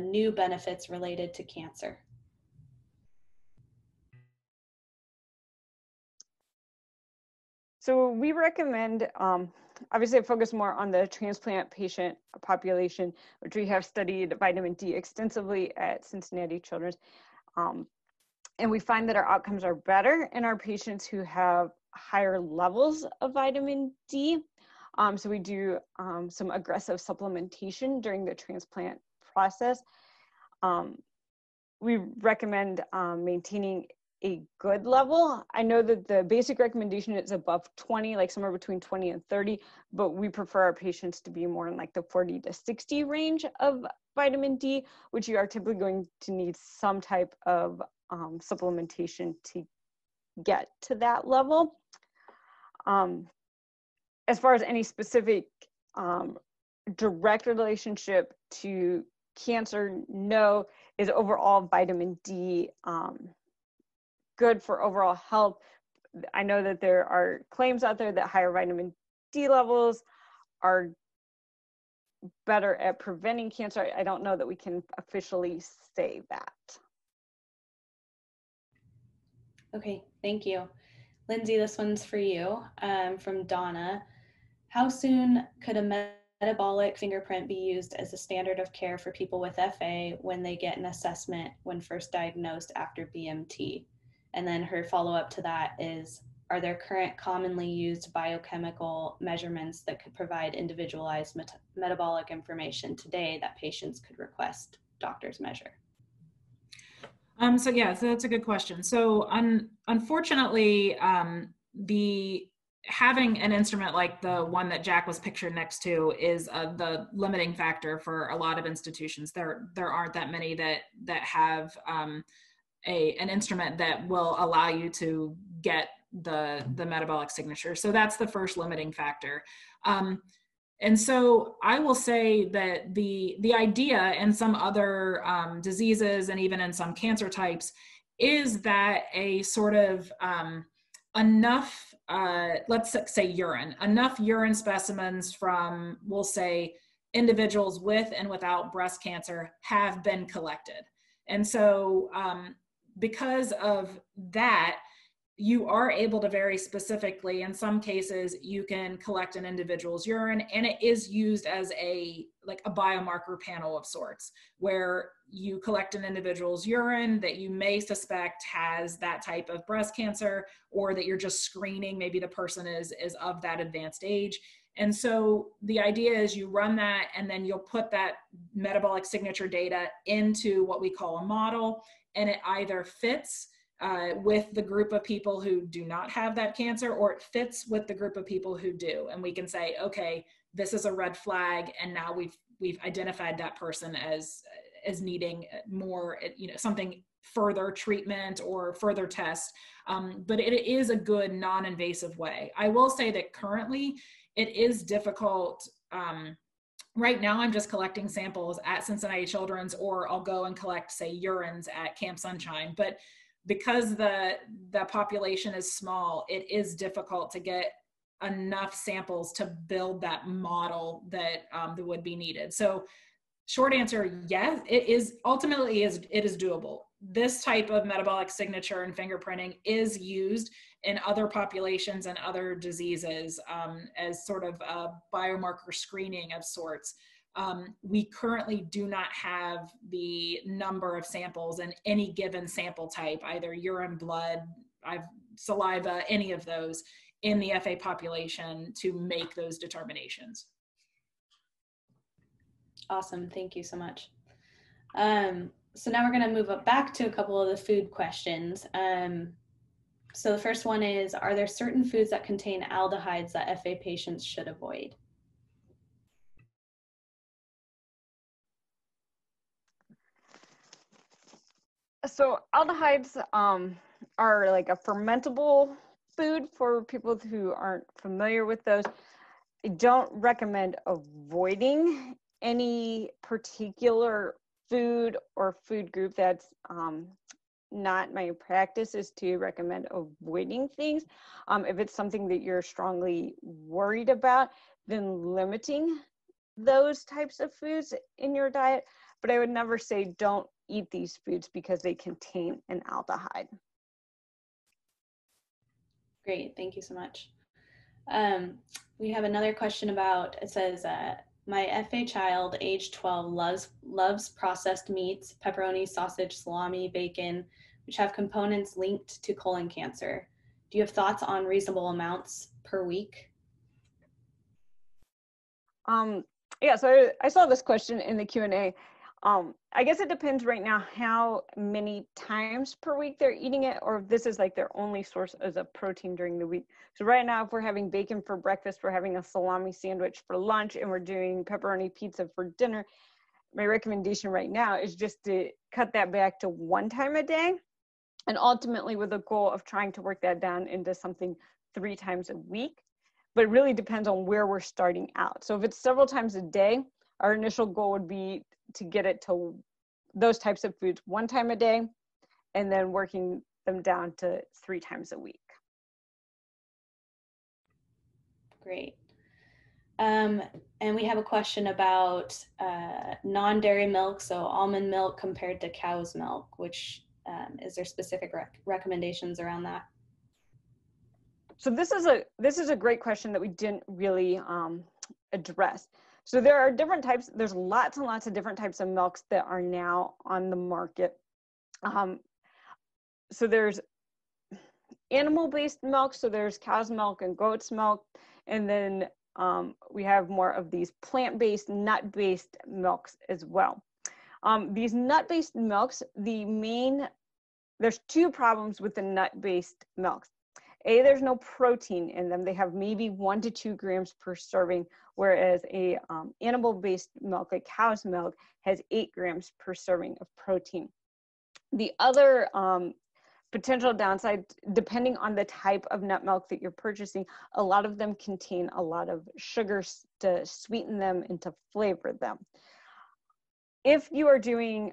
[SPEAKER 4] new benefits related to cancer?
[SPEAKER 2] So we recommend, obviously I focus more on the transplant patient population, which we have studied vitamin D extensively at Cincinnati Children's. And we find that our outcomes are better in our patients who have higher levels of vitamin D. So we do some aggressive supplementation during the transplant process. We recommend maintaining a good level. I know that the basic recommendation is above 20, like somewhere between 20 and 30, but we prefer our patients to be more in like the 40 to 60 range of vitamin D, which you are typically going to need some type of supplementation to get to that level. As far as any specific direct relationship to cancer, no. Is overall vitamin D good for overall health? I know that there are claims out there that higher vitamin D levels are better at preventing cancer. I don't know that we can officially say that.
[SPEAKER 4] Okay, thank you. Lindsay, this one's for you, from Donna. How soon could a metabolic fingerprint be used as a standard of care for people with FA when they get an assessment when first diagnosed after BMT? And then her follow-up to that is, are there current commonly used biochemical measurements that could provide individualized metabolic information today that patients could request doctors measure?
[SPEAKER 3] So that's a good question. So unfortunately, having an instrument like the one that Jack was pictured next to is the limiting factor for a lot of institutions. There aren't that many that have an instrument that will allow you to get the metabolic signature. So that's the first limiting factor. And so I will say that the idea in some other diseases and even in some cancer types is that a sort of enough, let's say enough urine specimens from, we'll say, individuals with and without breast cancer have been collected. And so because of that, you are able to very specifically, in some cases, you can collect an individual's urine, and it is used as a biomarker panel of sorts, where you collect an individual's urine that you may suspect has that type of breast cancer, or that you're just screening, maybe the person is of that advanced age. And so the idea is you run that, and then you'll put that metabolic signature data into what we call a model, and it either fits with the group of people who do not have that cancer, or it fits with the group of people who do. And we can say, okay, this is a red flag, and now we've identified that person as needing more, something further treatment or further tests. But it is a good non-invasive way. I will say that currently it is difficult. Right now, I'm just collecting samples at Cincinnati Children's, or I'll go and collect, say, urines at Camp Sunshine. But because the population is small, it is difficult to get enough samples to build that model that would be needed. So short answer, yes, it is doable. This type of metabolic signature and fingerprinting is used in other populations and other diseases as sort of a biomarker screening of sorts. We currently do not have the number of samples in any given sample type, either urine, blood. I've saliva, any of those in the FA population to make those determinations.
[SPEAKER 4] Awesome, thank you so much. So now we're going to move up back to a couple of the food questions. So the first one is, are there certain foods that contain aldehydes that FA patients should avoid?
[SPEAKER 2] So aldehydes are like a fermentable food for people who aren't familiar with those. I don't recommend avoiding any particular food or food group. That's not my practice, is to recommend avoiding things. If it's something that you're strongly worried about, then limiting those types of foods in your diet. But I would never say don't eat these foods because they contain an aldehyde.
[SPEAKER 4] Great, thank you so much. We have another question about, it says, my FA child, age 12, loves processed meats, pepperoni, sausage, salami, bacon, which have components linked to colon cancer. Do you have thoughts on reasonable amounts per week?
[SPEAKER 2] Yeah, so I saw this question in the Q&A. I guess it depends right now how many times per week they're eating it, or if this is like their only source as a protein during the week. So right now, if we're having bacon for breakfast, we're having a salami sandwich for lunch, and we're doing pepperoni pizza for dinner, my recommendation right now is just to cut that back to 1 time a day, and ultimately with the goal of trying to work that down into something 3 times a week. But it really depends on where we're starting out. So if it's several times a day, our initial goal would be to get it to those types of foods 1 time a day, and then working them down to 3 times a week.
[SPEAKER 4] Great. And we have a question about non-dairy milk, so almond milk compared to cow's milk, which is there specific recommendations around that?
[SPEAKER 2] So this is a great question that we didn't really address. So there are different types, there's lots and lots of different types of milks that are now on the market. So there's animal-based milk, so there's cow's milk and goat's milk, and then we have more of these plant-based, nut-based milks as well. These nut-based milks, there's 2 problems with the nut-based milks. A, there's no protein in them. They have maybe 1 to 2 grams per serving, whereas a animal-based milk, like cow's milk, has 8 grams per serving of protein. The other potential downside, depending on the type of nut milk that you're purchasing, a lot of them contain a lot of sugars to sweeten them and to flavor them. If you are doing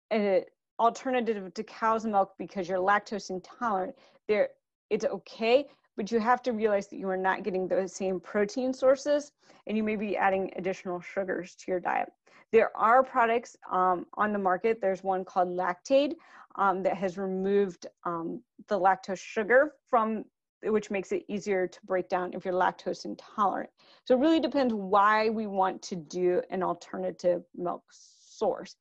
[SPEAKER 2] an alternative to cow's milk because you're lactose intolerant, it's okay, but you have to realize that you are not getting those same protein sources, and you may be adding additional sugars to your diet. There are products on the market. There's one called Lactaid that has removed the lactose sugar which makes it easier to break down if you're lactose intolerant. So it really depends why we want to do an alternative milk source.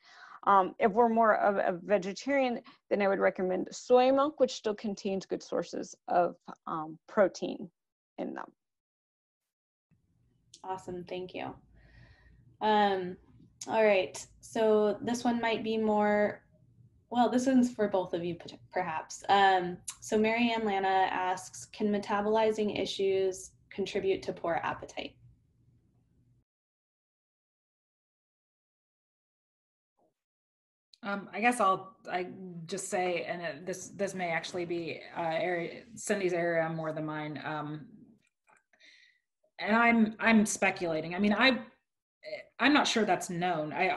[SPEAKER 2] If we're more of a vegetarian, then I would recommend soy milk, which still contains good sources of protein in them.
[SPEAKER 4] Awesome, thank you. All right, so this one might be more, well, this one's for both of you perhaps. So Mary Ann Lana asks, can metabolizing issues contribute to poor appetite?
[SPEAKER 3] I guess I just say, and this may actually be Cindy's area more than mine. And I'm speculating. I mean, I'm not sure that's known. I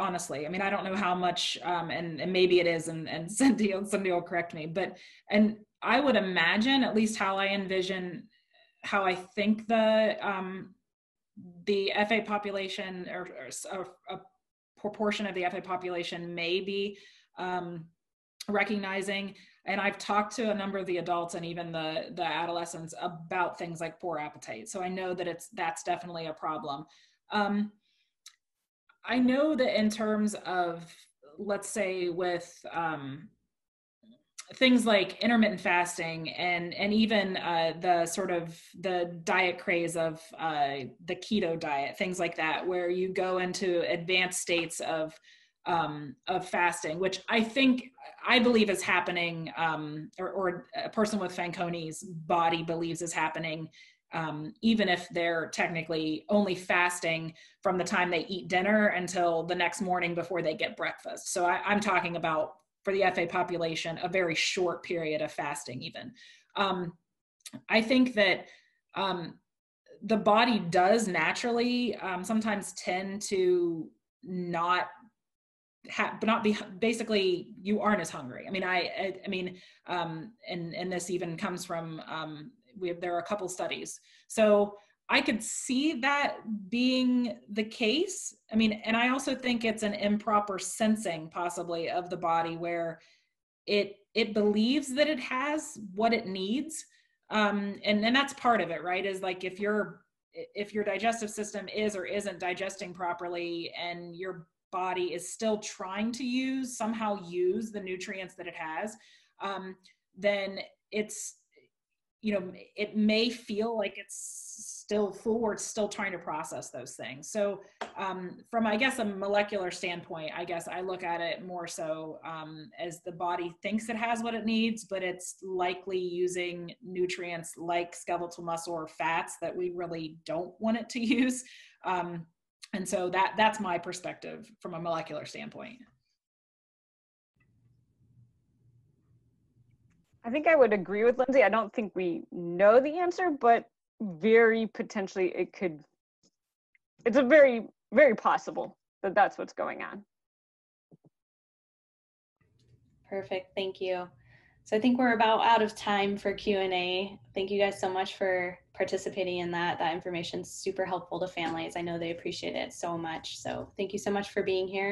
[SPEAKER 3] don't know how much, and maybe it is, and Cindy will correct me. And I would imagine, at least how I envision, how I think the FA population or a proportion of the FA population may be recognizing, and I've talked to a number of the adults and even the adolescents about things like poor appetite. So I know that that's definitely a problem. I know that in terms of, let's say with things like intermittent fasting and even the sort of the diet craze of the keto diet, things like that, where you go into advanced states of fasting, which I believe is happening, or a person with Fanconi's body believes is happening, even if they're technically only fasting from the time they eat dinner until the next morning before they get breakfast. So I'm talking about, for the FA population, a very short period of fasting even. I think that the body does naturally sometimes tend to not be, basically you aren't as hungry. I mean, and this even comes from, there are a couple studies. So I could see that being the case. I mean, and I also think it's an improper sensing possibly of the body, where it believes that it has what it needs. And that's part of it, right? Is like, if your digestive system is or isn't digesting properly, and your body is still trying to somehow use the nutrients that it has, then it's, it may feel like it's still full, or it's still trying to process those things. So from, I guess, a molecular standpoint, I guess I look at it more so as the body thinks it has what it needs, but it's likely using nutrients like skeletal muscle or fats that we really don't want it to use. And so that's my perspective from a molecular standpoint.
[SPEAKER 2] I think I would agree with Lindsay. I don't think we know the answer, but very potentially it's a very, very possible that that's what's going on.
[SPEAKER 4] Perfect, thank you. So I think we're about out of time for Q&A. Thank you guys so much for participating in that. That information's super helpful to families. I know they appreciate it so much. So thank you so much for being here.